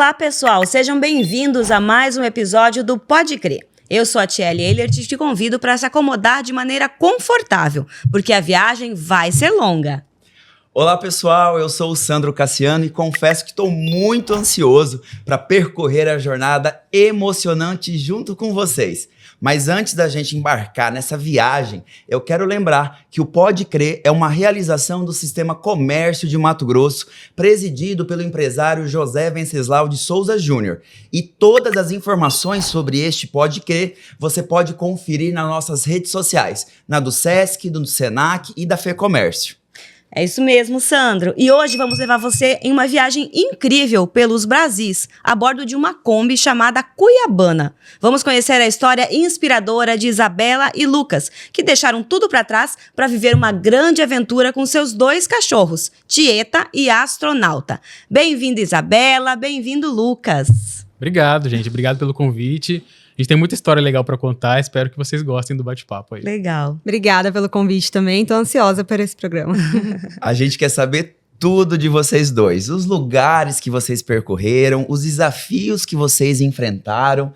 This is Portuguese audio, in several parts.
Olá, pessoal! Sejam bem-vindos a mais um episódio do Pode Crer. Eu sou a Tiele Ehlert e te convido para se acomodar de maneira confortável, porque a viagem vai ser longa. Olá, pessoal! Eu sou o Sandro Cassiano e confesso que estou muito ansioso para percorrer a jornada emocionante junto com vocês. Mas antes da gente embarcar nessa viagem, eu quero lembrar que o Pode Crer é uma realização do Sistema Comércio de Mato Grosso, presidido pelo empresário José Venceslau de Souza Júnior. E todas as informações sobre este Pode Crer você pode conferir nas nossas redes sociais, na do Sesc, do Senac e da FEComércio. É isso mesmo, Sandro. E hoje vamos levar você em uma viagem incrível pelos Brasis, a bordo de uma Kombi chamada Cuiabana. Vamos conhecer a história inspiradora de Isabela e Lucas, que deixaram tudo para trás para viver uma grande aventura com seus 2 cachorros, Tieta e Astronauta. Bem-vinda, Isabela. Bem-vindo, Lucas. Obrigado, gente. Obrigado pelo convite. A gente tem muita história legal para contar, espero que vocês gostem do bate-papo aí. Legal. Obrigada pelo convite também, tô ansiosa por esse programa. A gente quer saber tudo de vocês dois, os lugares que vocês percorreram, os desafios que vocês enfrentaram.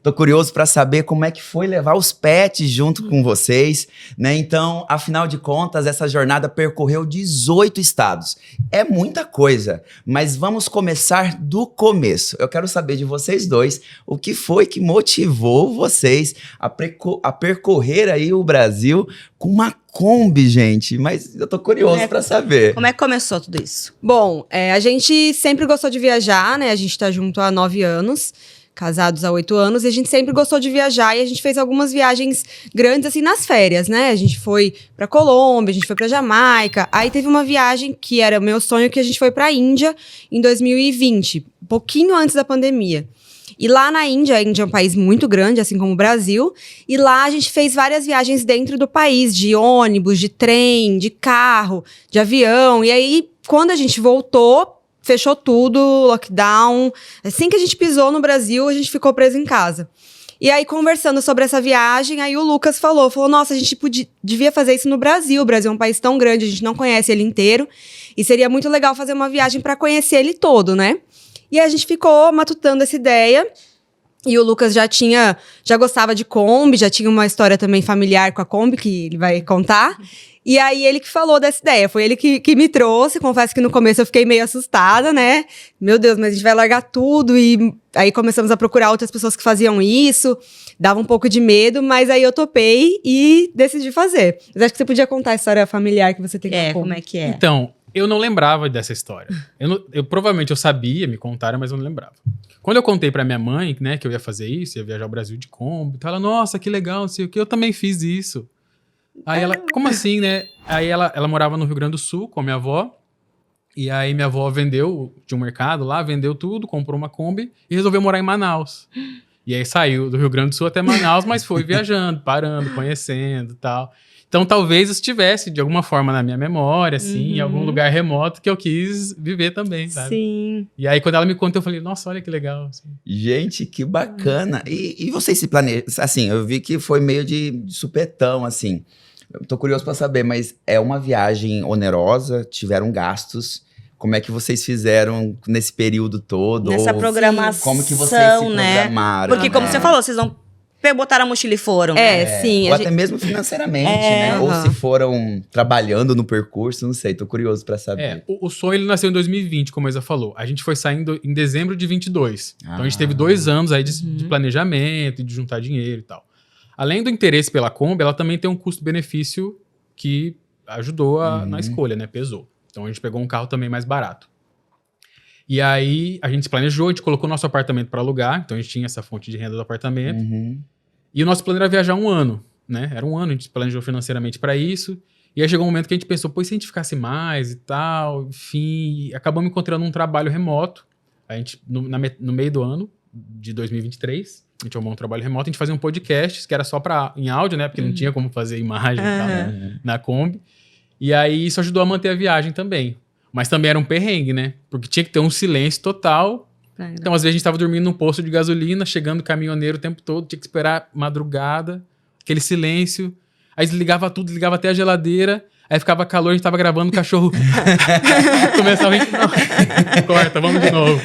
Tô curioso para saber como é que foi levar os pets junto com vocês, né? Então, afinal de contas, essa jornada percorreu 18 estados. É muita coisa, mas vamos começar do começo. Eu quero saber de vocês dois o que foi que motivou vocês a percorrer aí o Brasil com uma Kombi, gente. Mas eu tô curioso para saber. Como é que começou tudo isso? Bom, a gente sempre gostou de viajar, né? A gente tá junto há 9 anos. Casados há 8 anos, e a gente sempre gostou de viajar, e a gente fez algumas viagens grandes, assim, nas férias, né? A gente foi pra Colômbia, a gente foi pra Jamaica, aí teve uma viagem que era o meu sonho, que a gente foi pra Índia em 2020, um pouquinho antes da pandemia. E lá na Índia, a Índia é um país muito grande, assim como o Brasil, e lá a gente fez várias viagens dentro do país, de ônibus, de trem, de carro, de avião, e aí, quando a gente voltou, fechou tudo, lockdown. Assim que a gente pisou no Brasil, a gente ficou preso em casa. E aí, conversando sobre essa viagem, aí o Lucas falou, nossa, a gente devia fazer isso no Brasil. O Brasil é um país tão grande, a gente não conhece ele inteiro. E seria muito legal fazer uma viagem para conhecer ele todo, né? E aí a gente ficou matutando essa ideia. E o Lucas já gostava de Kombi, já tinha uma história também familiar com a Kombi, que ele vai contar. E aí ele que falou dessa ideia, foi ele que me trouxe. Confesso que no começo eu fiquei meio assustada, né? Meu Deus, mas a gente vai largar tudo. E aí começamos a procurar outras pessoas que faziam isso. Dava um pouco de medo, mas aí eu topei e decidi fazer. Mas acho que você podia contar a história familiar que você tem com a Kombi. Como é que é? Então, eu não lembrava dessa história. Provavelmente eu sabia, me contaram, mas eu não lembrava. Quando eu contei pra minha mãe, né, que eu ia fazer isso, ia viajar ao Brasil de Kombi, então ela, nossa, que legal, não sei o que, eu também fiz isso. Aí ela, como assim, né? Aí ela morava no Rio Grande do Sul com a minha avó. E aí minha avó vendeu, tinha um mercado lá, vendeu tudo, comprou uma Kombi e resolveu morar em Manaus. E aí saiu do Rio Grande do Sul até Manaus, mas foi viajando, parando, conhecendo e tal. Então talvez eu estivesse de alguma forma na minha memória, assim, em algum lugar remoto que eu quis viver também, sabe? Sim. E aí quando ela me contou, eu falei, nossa, olha que legal. Assim. Gente, que bacana. E vocês se planejam? Assim, eu vi que foi meio de supetão, assim. Eu tô curioso para saber, mas é uma viagem onerosa? Tiveram gastos? Como é que vocês fizeram nesse período todo? Nessa programação, como que vocês se programaram? Porque como você falou, vocês não botaram a mochila e foram. Sim. Ou até mesmo financeiramente, né? Ou se foram trabalhando no percurso, não sei. Tô curioso para saber. O sonho ele nasceu em 2020, como a Isa falou. A gente foi saindo em dezembro de 22. Então a gente teve 2 anos aí de planejamento e de juntar dinheiro e tal. Além do interesse pela Kombi, ela também tem um custo-benefício que ajudou na escolha, né? Pesou. Então a gente pegou um carro também mais barato. E aí a gente se planejou, a gente colocou nosso apartamento para alugar, então a gente tinha essa fonte de renda do apartamento. E o nosso plano era viajar 1 ano, né? Era 1 ano, a gente planejou financeiramente para isso. E aí chegou um momento que a gente pensou, pô, e se a gente ficasse mais e tal, enfim. E acabamos encontrando um trabalho remoto. A gente, no meio do ano de 2023, a gente arrumou um trabalho remoto, a gente fazia um podcast, que era só em áudio, né? Porque não tinha como fazer imagem e tal, né? Na Kombi. E aí isso ajudou a manter a viagem também. Mas também era um perrengue, né? Porque tinha que ter um silêncio total. Então, às vezes, a gente tava dormindo num posto de gasolina, chegando caminhoneiro o tempo todo, tinha que esperar madrugada, aquele silêncio. Aí desligava tudo, desligava até a geladeira. Aí ficava calor, a gente tava gravando, o cachorro começava a gente, não, corta, vamos de novo.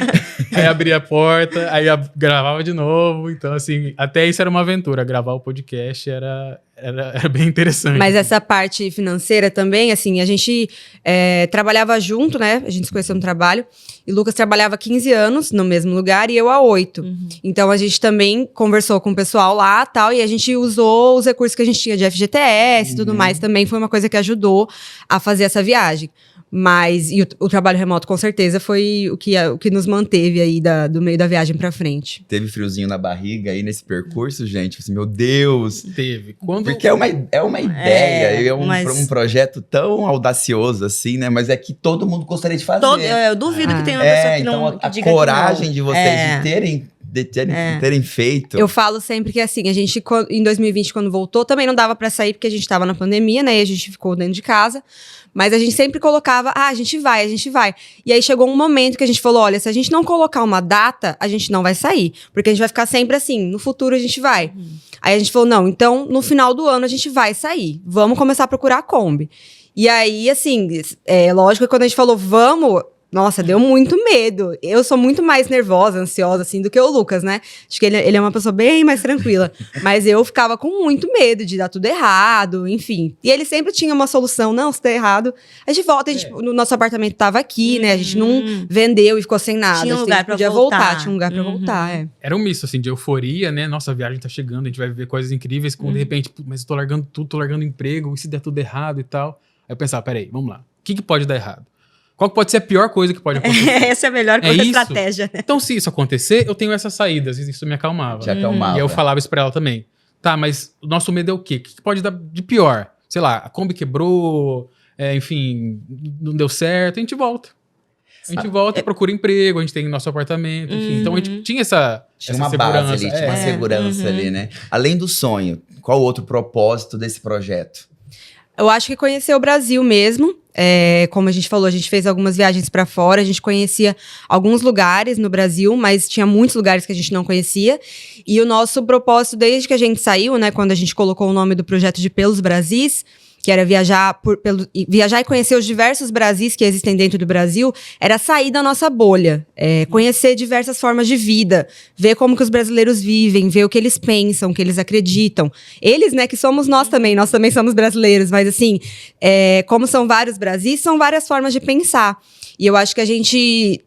Aí abria a porta, aí gravava de novo. Então, assim, até isso era uma aventura. Gravar o podcast era bem interessante. Mas essa parte financeira também, assim, a gente trabalhava junto, né? A gente se conheceu no trabalho. E o Lucas trabalhava 15 anos no mesmo lugar e eu há 8. Então, a gente também conversou com o pessoal lá e tal. E a gente usou os recursos que a gente tinha de FGTS e tudo mais. Também foi uma coisa que ajudou a fazer essa viagem. Mas o trabalho remoto, com certeza, foi o que nos manteve aí do meio da viagem pra frente. Teve friozinho na barriga aí nesse percurso, gente? Assim, meu Deus! Teve. Porque é uma ideia, um projeto tão audacioso assim, né? Mas é que todo mundo gostaria de fazer. Eu duvido que tenha uma pessoa que não que a diga coragem que de vocês de terem feito. Eu falo sempre que, assim, a gente, em 2020, quando voltou, também não dava pra sair, porque a gente tava na pandemia, né? E a gente ficou dentro de casa. Mas a gente sempre colocava, a gente vai. E aí chegou um momento que a gente falou, olha, se a gente não colocar uma data, a gente não vai sair. Porque a gente vai ficar sempre assim, no futuro a gente vai. Aí a gente falou, não, então no final do ano a gente vai sair. Vamos começar a procurar a Kombi. E aí, assim, lógico que quando a gente falou, vamos... Nossa, deu muito medo. Eu sou muito mais nervosa, ansiosa, assim, do que o Lucas, né? Acho que ele é uma pessoa bem mais tranquila. Mas eu ficava com muito medo de dar tudo errado, enfim. E ele sempre tinha uma solução. Não, se der errado, a gente volta. O nosso apartamento tava aqui, né? A gente não vendeu e ficou sem nada. Tinha um lugar pra podia voltar. Tinha um lugar pra voltar, Era um misto, assim, de euforia, né? Nossa, a viagem tá chegando, a gente vai viver coisas incríveis. De repente, mas eu tô largando tudo, tô largando emprego. E se der tudo errado e tal? Aí eu pensava, peraí, vamos lá. O que pode dar errado? Qual pode ser a pior coisa que pode acontecer? Essa é a melhor estratégia. Então, se isso acontecer, eu tenho essas saídas. Isso me acalmava. Te acalmava. E eu falava isso pra ela também. Tá, mas o nosso medo é o quê? O que pode dar de pior? Sei lá, a Kombi quebrou, enfim, não deu certo, a gente volta. A gente volta, procura emprego, a gente tem nosso apartamento, enfim. Então, a gente tinha essa uma segurança. Base ali, tinha uma segurança ali, né? Além do sonho, qual o outro propósito desse projeto? Eu acho que conhecer o Brasil mesmo. Como a gente falou, a gente fez algumas viagens para fora, a gente conhecia alguns lugares no Brasil, mas tinha muitos lugares que a gente não conhecia. E o nosso propósito, desde que a gente saiu, né, quando a gente colocou o nome do projeto de Pelos Brasis, que era viajar e conhecer os diversos Brasis que existem dentro do Brasil, era sair da nossa bolha, conhecer diversas formas de vida, ver como que os brasileiros vivem, ver o que eles pensam, o que eles acreditam. Eles, né, que somos nós também somos brasileiros, mas assim, como são vários Brasis, são várias formas de pensar. E eu acho que a gente...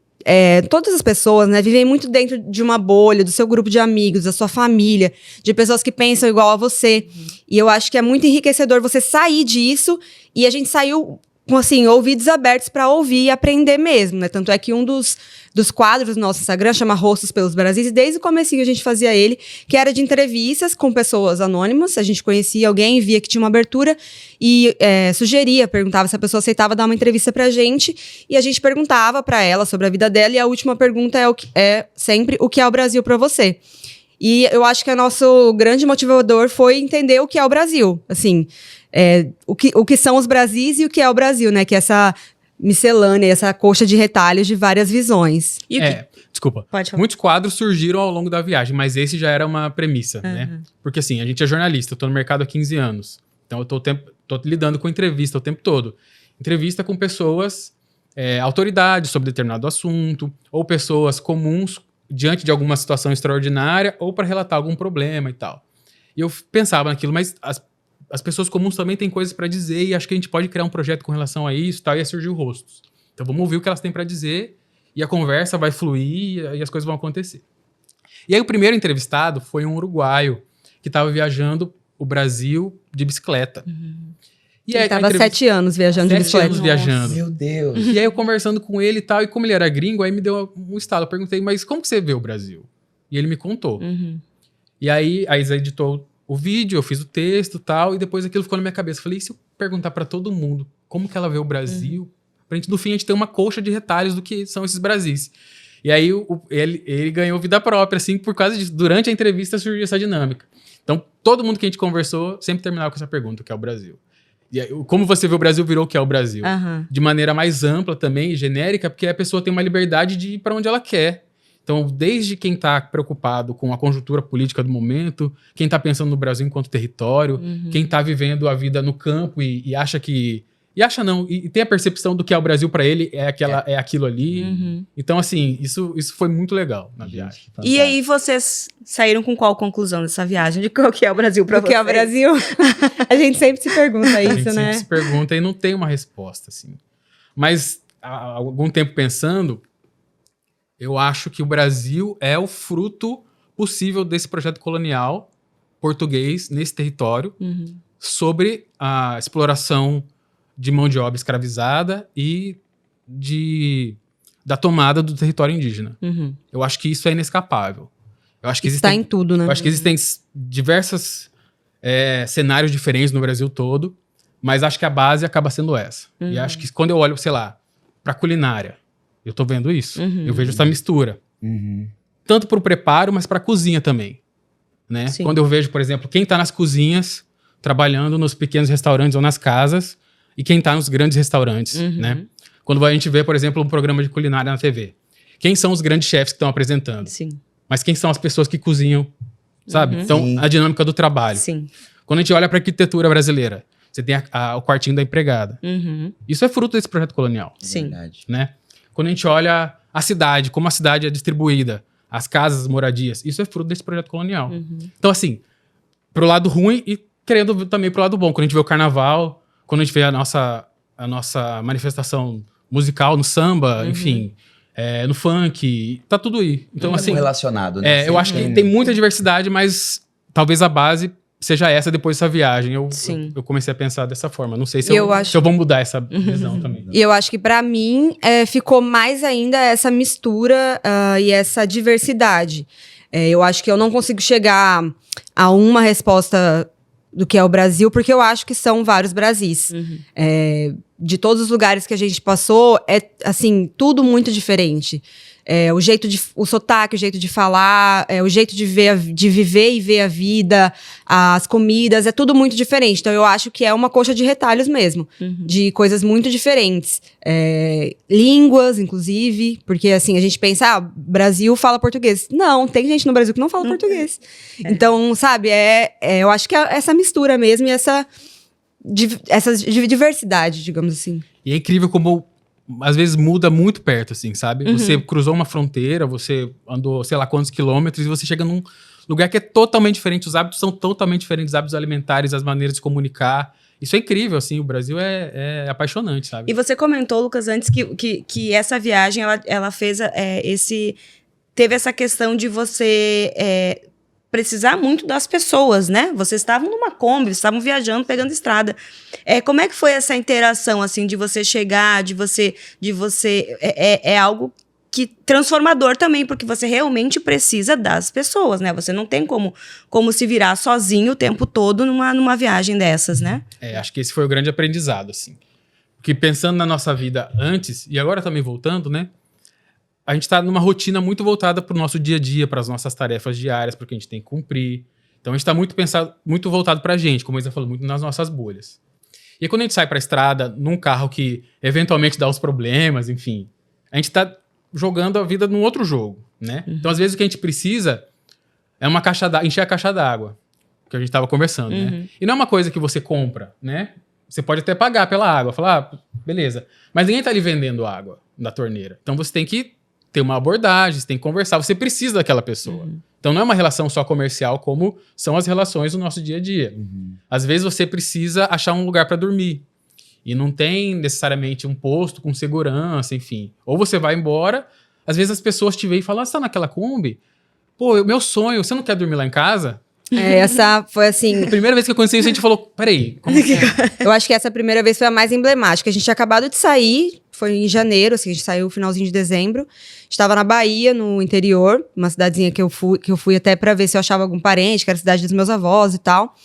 todas as pessoas, né, vivem muito dentro de uma bolha, do seu grupo de amigos, da sua família, de pessoas que pensam igual a você. E eu acho que é muito enriquecedor você sair disso, e a gente saiu com, assim, ouvidos abertos para ouvir e aprender mesmo, né? Tanto é que um dos quadros do nosso Instagram chama Rostos pelos Brasis, e desde o comecinho a gente fazia ele, que era de entrevistas com pessoas anônimas. A gente conhecia alguém, via que tinha uma abertura e sugeria, perguntava se a pessoa aceitava dar uma entrevista pra gente, e a gente perguntava pra ela sobre a vida dela, e a última pergunta é sempre: o que é o Brasil pra você? E eu acho que o nosso grande motivador foi entender o que é o Brasil, assim, o que são os Brasis e o que é o Brasil, né? Que é essa miscelânea, essa coxa de retalhos de várias visões. E o que... Desculpa. Pode falar. Muitos quadros surgiram ao longo da viagem, mas esse já era uma premissa, né? Porque assim, a gente é jornalista, eu tô no mercado há 15 anos. Então eu tô lidando com entrevista o tempo todo. Entrevista com pessoas, autoridades sobre determinado assunto, ou pessoas comuns diante de alguma situação extraordinária, ou para relatar algum problema e tal. E eu pensava naquilo, mas as pessoas comuns também têm coisas para dizer, e acho que a gente pode criar um projeto com relação a isso e tal, e aí surgiu Rostos. Então vamos ouvir o que elas têm para dizer, e a conversa vai fluir, e as coisas vão acontecer. E aí o primeiro entrevistado foi um uruguaio, que estava viajando o Brasil de bicicleta. E ele estava 7 anos viajando de bicicleta. 7 anos viajando. Meu Deus. E aí eu conversando com ele e tal, e como ele era gringo, aí me deu um estalo. Eu perguntei, mas como que você vê o Brasil? E ele me contou. E aí a Isa editou o vídeo, eu fiz o texto e tal, e depois aquilo ficou na minha cabeça. Eu falei, e se eu perguntar pra todo mundo como que ela vê o Brasil? Pra gente, no fim, a gente ter uma colcha de retalhos do que são esses Brasis. E aí ele ganhou vida própria, assim, por causa disso. Durante a entrevista surgiu essa dinâmica. Então, todo mundo que a gente conversou sempre terminava com essa pergunta, o que é o Brasil? E aí, como você vê o Brasil virou o que é o Brasil? De maneira mais ampla também, genérica, porque a pessoa tem uma liberdade de ir para onde ela quer. Então, desde quem está preocupado com a conjuntura política do momento, quem está pensando no Brasil enquanto território, quem está vivendo a vida no campo e acha que... E acha não, e tem a percepção do que é o Brasil pra ele, é aquilo ali. Então, assim, isso foi muito legal na viagem. E aí vocês saíram com qual conclusão dessa viagem? De qual que é o Brasil pra Do que é o vocês? Brasil? A gente sempre se pergunta A gente isso, né? sempre se pergunta e não tem uma resposta, assim. Mas, há algum tempo pensando, eu acho que o Brasil é o fruto possível desse projeto colonial português nesse território sobre a exploração de mão de obra escravizada e da tomada do território indígena. Eu acho que isso é inescapável. Eu acho que Está em tudo, né? eu acho que existem diversos cenários diferentes no Brasil todo, mas acho que a base acaba sendo essa. E acho que quando eu olho, sei lá, pra culinária, eu tô vendo isso. Eu vejo essa mistura. Tanto pro preparo, mas pra cozinha também. Né? Sim. Quando eu vejo, por exemplo, quem tá nas cozinhas, trabalhando nos pequenos restaurantes ou nas casas, e quem tá nos grandes restaurantes, né? Quando a gente vê, por exemplo, um programa de culinária na TV. Quem são os grandes chefes que estão apresentando? Sim. Mas quem são as pessoas que cozinham, sabe? Então, Sim. a dinâmica do trabalho. Sim. Quando a gente olha pra arquitetura brasileira, você tem o quartinho da empregada. Isso é fruto desse projeto colonial, Sim. Verdade. né? Quando a gente olha a cidade, como a cidade é distribuída, as casas, as moradias, isso é fruto desse projeto colonial. Então, assim, pro lado ruim e querendo também pro lado bom. Quando a gente vê o carnaval, quando a gente vê a nossa manifestação musical no samba, enfim, no funk, tá tudo aí. Então, assim, relacionado, né? eu acho que tem muita diversidade, mas talvez a base seja essa depois dessa viagem. Sim. Eu comecei a pensar dessa forma. Não sei se E eu, eu acho- se eu vou mudar essa visão também. E eu acho que pra mim ficou mais ainda essa mistura e essa diversidade. Eu acho que eu não consigo chegar a uma resposta do que é o Brasil, porque eu acho que são vários Brasis. De todos os lugares que a gente passou, assim, tudo muito diferente. O sotaque, o jeito de falar, o jeito de viver e ver a vida, as comidas, é tudo muito diferente. Então, eu acho que é uma coxa de retalhos mesmo, de coisas muito diferentes. Línguas, inclusive, porque, assim, a gente pensa, Brasil fala português. Não, tem gente no Brasil que não fala português. Então, sabe, eu acho que é essa mistura mesmo e essa diversidade, digamos assim. E é incrível como às vezes muda muito perto, assim, sabe? Você cruzou uma fronteira, você andou sei lá quantos quilômetros e você chega num lugar que é totalmente diferente. Os hábitos são totalmente diferentes, os hábitos alimentares, as maneiras de comunicar. Isso é incrível, assim. O Brasil é apaixonante, sabe? E você comentou, Lucas, antes que essa viagem, ela fez teve essa questão de você precisar muito das pessoas, né? Vocês estavam numa Kombi, vocês estavam viajando, pegando estrada. Como é que foi essa interação, assim, de você chegar, de você é algo que transformador também, porque você realmente precisa das pessoas, né? Você não tem como se virar sozinho o tempo todo numa viagem dessas, né? Acho que esse foi o grande aprendizado, assim. Porque pensando na nossa vida antes, e agora também voltando, né? A gente tá numa rotina muito voltada pro nosso dia a dia, para as nossas tarefas diárias, porque a gente tem que cumprir. Então a gente tá muito voltado pra gente, como a Isa falou, muito nas nossas bolhas. E aí, quando a gente sai pra estrada, num carro que eventualmente dá os problemas, enfim, a gente tá jogando a vida num outro jogo, né? Então, às vezes, o que a gente precisa é encher a caixa d'água, que a gente tava conversando, né? E não é uma coisa que você compra, né? Você pode até pagar pela água, falar, beleza. Mas ninguém tá ali vendendo água da torneira. Então, você tem que ter uma abordagem, você tem que conversar, você precisa daquela pessoa. Então não é uma relação só comercial como são as relações do nosso dia a dia. Às vezes você precisa achar um lugar para dormir e não tem necessariamente um posto com segurança, enfim. Ou você vai embora, às vezes as pessoas te veem e falam, você tá naquela Kombi? Pô, meu sonho, você não quer dormir lá em casa? Essa foi assim. A primeira vez que eu conheci isso, a gente falou, peraí, como que é? Eu acho que essa primeira vez foi a mais emblemática. A gente tinha acabado de sair, foi em janeiro, assim, a gente saiu no finalzinho de dezembro. Estava na Bahia, no interior, uma cidadezinha que eu fui até pra ver se eu achava algum parente, que era a cidade dos meus avós e tal.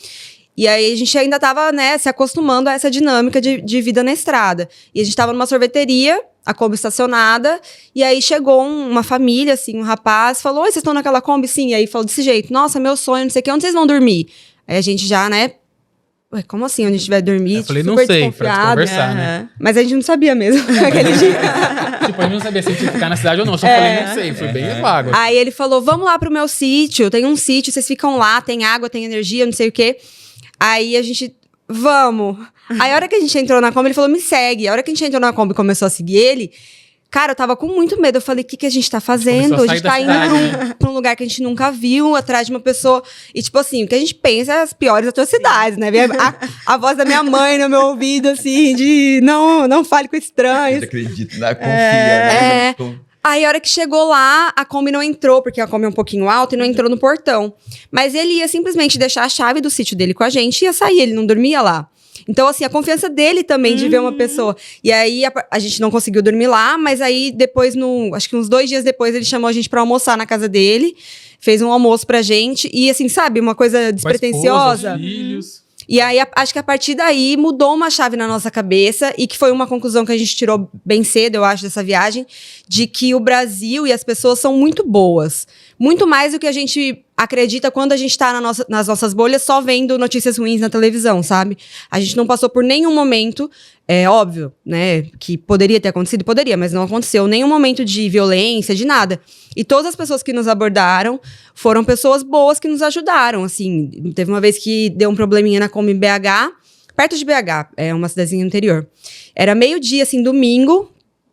E aí a gente ainda tava, né, se acostumando a essa dinâmica de vida na estrada. E a gente tava numa sorveteria, a Kombi estacionada, e aí chegou uma família, assim, um rapaz, falou, oi, vocês estão naquela Kombi? Sim, e aí falou desse jeito, nossa, meu sonho, não sei o que, onde vocês vão dormir? Aí a gente já, né, ué, como assim, onde a gente vai dormir? Eu falei, não Super sei, pra desconfiado. conversar, né? Mas a gente não sabia mesmo, aquele dia. Tipo, a gente não sabia se a gente ia ficar na cidade ou não, só falei, não sei, foi bem vago. assim. Aí ele falou, vamos lá pro meu sítio, tem um sítio, vocês ficam lá, tem água, tem energia, não sei o quê. Aí a gente vamos. Aí a hora que a gente entrou na Kombi, ele falou, me segue. A hora que a gente entrou na Kombi e começou a seguir ele, cara, eu tava com muito medo. Eu falei, o que a gente tá fazendo? A gente tá indo pra um lugar que a gente nunca viu, atrás de uma pessoa. E, tipo assim, o que a gente pensa é as piores atrocidades, né? Vem a voz da minha mãe no meu ouvido, assim, de não fale com estranhos. Não acredito, não confia, né? Aí, a hora que chegou lá, a Kombi não entrou, porque a Kombi é um pouquinho alta e não entrou no portão. Mas ele ia simplesmente deixar a chave do sítio dele com a gente e ia sair, ele não dormia lá. Então, assim, a confiança dele também de ver uma pessoa. E aí, a gente não conseguiu dormir lá, mas aí depois, acho que uns 2 dias depois, ele chamou a gente pra almoçar na casa dele, fez um almoço pra gente, e assim, sabe, uma coisa despretensiosa. Com a esposa, os filhos. E aí, acho que a partir daí, mudou uma chave na nossa cabeça, e que foi uma conclusão que a gente tirou bem cedo, eu acho, dessa viagem, de que o Brasil e as pessoas são muito boas. Muito mais do que a gente acredita quando a gente tá nas nossas bolhas só vendo notícias ruins na televisão, sabe? A gente não passou por nenhum momento, é óbvio, né, que poderia ter acontecido, poderia, mas não aconteceu nenhum momento de violência, de nada. E todas as pessoas que nos abordaram foram pessoas boas que nos ajudaram, assim. Teve uma vez que deu um probleminha na Kombi BH, perto de BH, é uma cidadezinha interior. Era meio-dia, assim, domingo,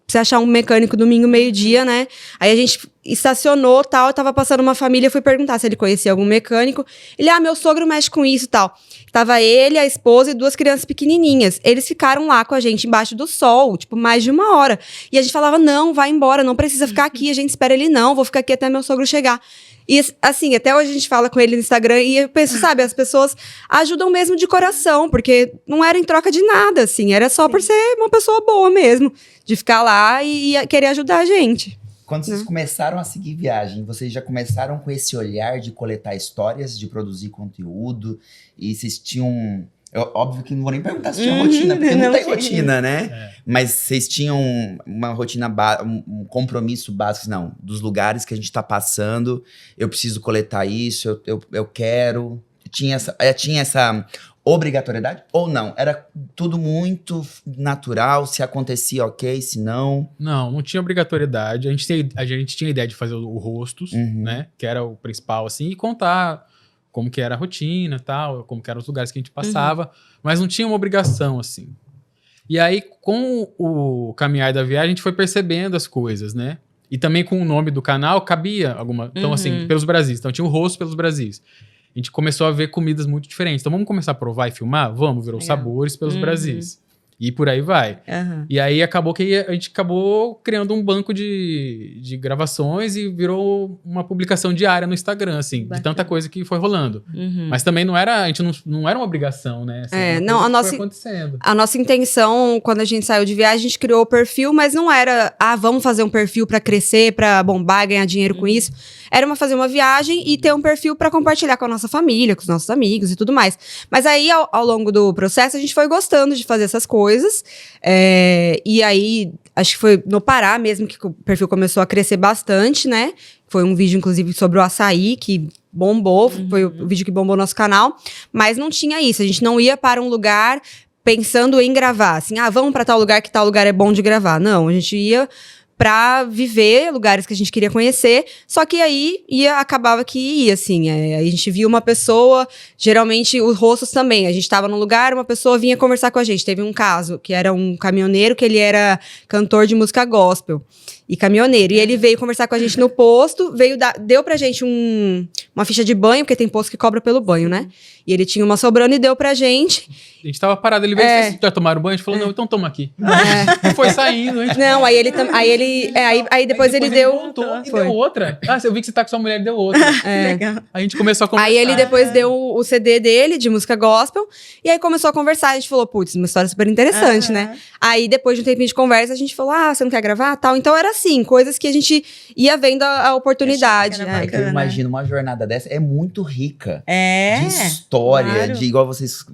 você achar um mecânico domingo, meio-dia, né? Aí a gente estacionou, tal, eu tava passando uma família, fui perguntar se ele conhecia algum mecânico. Ele, meu sogro mexe com isso e tal. Tava ele, a esposa e 2 crianças pequenininhas. Eles ficaram lá com a gente embaixo do sol, tipo, mais de 1 hora. E a gente falava, não, vai embora, não precisa ficar aqui, a gente espera ele não, vou ficar aqui até meu sogro chegar. E, assim, até hoje a gente fala com ele no Instagram e eu penso, sabe, as pessoas ajudam mesmo de coração, porque não era em troca de nada, assim, era só por ser uma pessoa boa mesmo, de ficar lá e querer ajudar a gente. Quando vocês começaram a seguir viagem, vocês já começaram com esse olhar de coletar histórias, de produzir conteúdo, e vocês tinham... óbvio que não vou nem perguntar se tinha rotina, porque não tem rotina, né? É. Mas vocês tinham uma rotina, um compromisso básico, não, dos lugares que a gente tá passando, eu preciso coletar isso, eu quero... Tinha essa obrigatoriedade ou não? Era tudo muito natural, se acontecia ok, se não... Não tinha obrigatoriedade. A gente tinha a ideia de fazer o Rostos, né? Que era o principal, assim, e contar como que era a rotina e tal, como que eram os lugares que a gente passava, mas não tinha uma obrigação, assim. E aí, com o caminhar da viagem, a gente foi percebendo as coisas, né? E também com o nome do canal, cabia alguma... Então, assim, pelos Brasis. Então, tinha o Rosto pelos Brasis. A gente começou a ver comidas muito diferentes. Então, vamos começar a provar e filmar? Vamos, virou Sabores pelos Brasis. E por aí vai. E aí, acabou que a gente acabou criando um banco de gravações e virou uma publicação diária no Instagram, assim, de tanta coisa que foi rolando. Mas também a gente não era uma obrigação, né? Assim, foi acontecendo. A nossa intenção, quando a gente saiu de viagem, a gente criou o perfil, mas não era, vamos fazer um perfil pra crescer, pra bombar, ganhar dinheiro com isso. Era fazer uma viagem e ter um perfil pra compartilhar com a nossa família, com os nossos amigos e tudo mais. Mas aí, ao longo do processo, a gente foi gostando de fazer essas coisas. E aí, acho que foi no Pará mesmo que o perfil começou a crescer bastante, né? Foi um vídeo, inclusive, sobre o açaí, que bombou. Foi o vídeo que bombou nosso canal. Mas não tinha isso. A gente não ia para um lugar pensando em gravar. Assim, vamos para tal lugar, que tal lugar é bom de gravar. Não, a gente ia pra viver lugares que a gente queria conhecer, só que aí acabava que ia, assim, a gente via uma pessoa, geralmente os rostos também, a gente tava num lugar, uma pessoa vinha conversar com a gente, teve um caso, que era um caminhoneiro, que ele era cantor de música gospel, e caminhoneiro, e ele veio conversar com a gente no posto, deu pra gente uma ficha de banho, porque tem posto que cobra pelo banho, né? E ele tinha uma sobrando e deu pra gente. A gente tava parado, ele veio, vocês já tomaram banho? A gente falou, não, então toma aqui. E foi saindo. A gente... Não, aí depois ele deu... Voltou, e deu outra. Eu vi que você tá com sua mulher e deu outra. Legal. A gente começou a conversar. Aí ele depois deu o CD dele, de música gospel, e aí começou a conversar, a gente falou, putz, uma história super interessante, né? Aí depois de um tempinho de conversa, a gente falou, você não quer gravar? Tal. Então era assim, coisas que a gente ia vendo a oportunidade. Eu imagino uma jornada dessa, é muito rica. De história, claro. igual vocês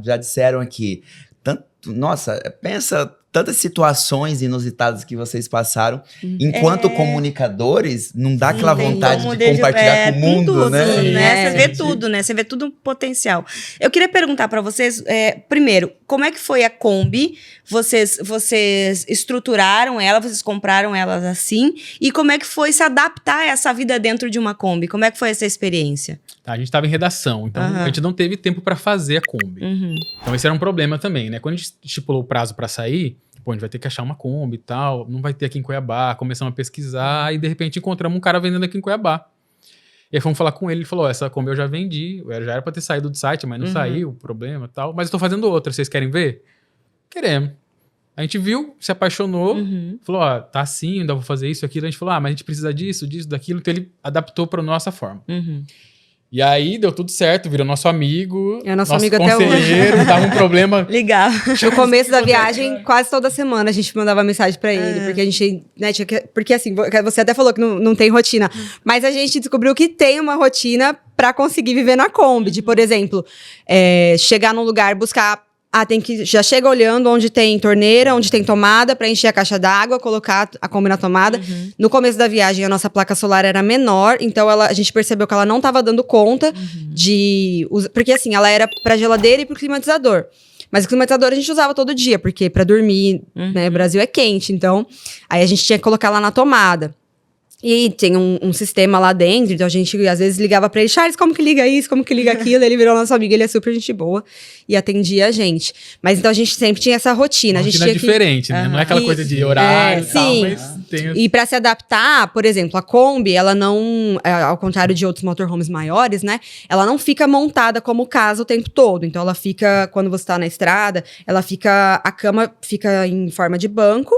já disseram aqui, tanto Nossa, pensa tantas situações inusitadas que vocês passaram. Enquanto comunicadores, não dá aquela vontade de compartilhar com o mundo, tudo, né? Você vê tudo, né? Você vê tudo potencial. Eu queria perguntar para vocês, primeiro, como é que foi a Kombi? Vocês estruturaram ela, vocês compraram elas assim? E como é que foi se adaptar a essa vida dentro de uma Kombi? Como é que foi essa experiência? Tá, a gente estava em redação, então a gente não teve tempo para fazer a Kombi. Então esse era um problema também, né? Quando a gente estipulou o prazo para sair, pô, a gente vai ter que achar uma Kombi e tal, não vai ter aqui em Cuiabá. Começamos a pesquisar e de repente encontramos um cara vendendo aqui em Cuiabá. E aí fomos falar com ele falou, essa Kombi eu já vendi, já era para ter saído do site, mas não saiu, problema e tal. Mas eu tô fazendo outra, vocês querem ver? Queremos. A gente viu, se apaixonou, falou, ó, tá assim, ainda vou fazer isso, aquilo. A gente falou, mas a gente precisa disso, daquilo. Então ele adaptou pra nossa forma. E aí deu tudo certo, virou nosso amigo. É nosso amigo até conselheiro, dava um problema. Legal. No começo da viagem, quase toda semana a gente mandava mensagem pra ele, porque a gente, né, porque assim, você até falou que não tem rotina, mas a gente descobriu que tem uma rotina pra conseguir viver na Kombi, de, por exemplo, chegar num lugar, buscar. Já chega olhando onde tem torneira, onde tem tomada, pra encher a caixa d'água, colocar a Kombi na tomada. No começo da viagem, a nossa placa solar era menor, então a gente percebeu que ela não tava dando conta de... Porque assim, ela era pra geladeira e pro climatizador. Mas o climatizador a gente usava todo dia, porque pra dormir, né, o Brasil é quente, então... Aí a gente tinha que colocar lá na tomada. E tem um sistema lá dentro, então a gente às vezes ligava pra ele, Charles, como que liga isso, como que liga aquilo? Ele virou nosso amigo, ele é super gente boa e atendia a gente. Mas então a gente sempre tinha essa rotina. Uma a gente rotina tinha diferente, né? Não é aquela coisa de horário e tal, sim. mas tem... E pra se adaptar, por exemplo, a Kombi, ela não, ao contrário de outros motorhomes maiores, né? Ela não fica montada como casa o tempo todo. Então ela fica, quando você tá na estrada, a cama fica em forma de banco.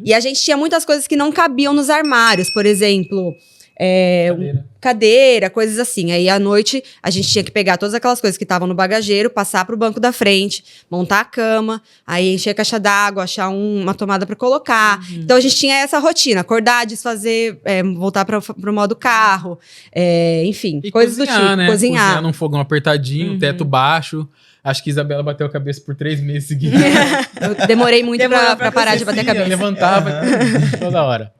E a gente tinha muitas coisas que não cabiam nos armários, por exemplo, cadeira, coisas assim. Aí à noite a gente tinha que pegar todas aquelas coisas que estavam no bagageiro, passar pro banco da frente, montar a cama, aí encher a caixa d'água, achar uma tomada para colocar. Então a gente tinha essa rotina, acordar, desfazer, voltar pro modo carro, enfim, E coisas cozinhar, do tipo, né? cozinhar Num fogão apertadinho, teto baixo. Acho que Isabela bateu a cabeça por 3 meses seguidos. Eu demorei muito pra parar de bater a cabeça. Levantava toda hora.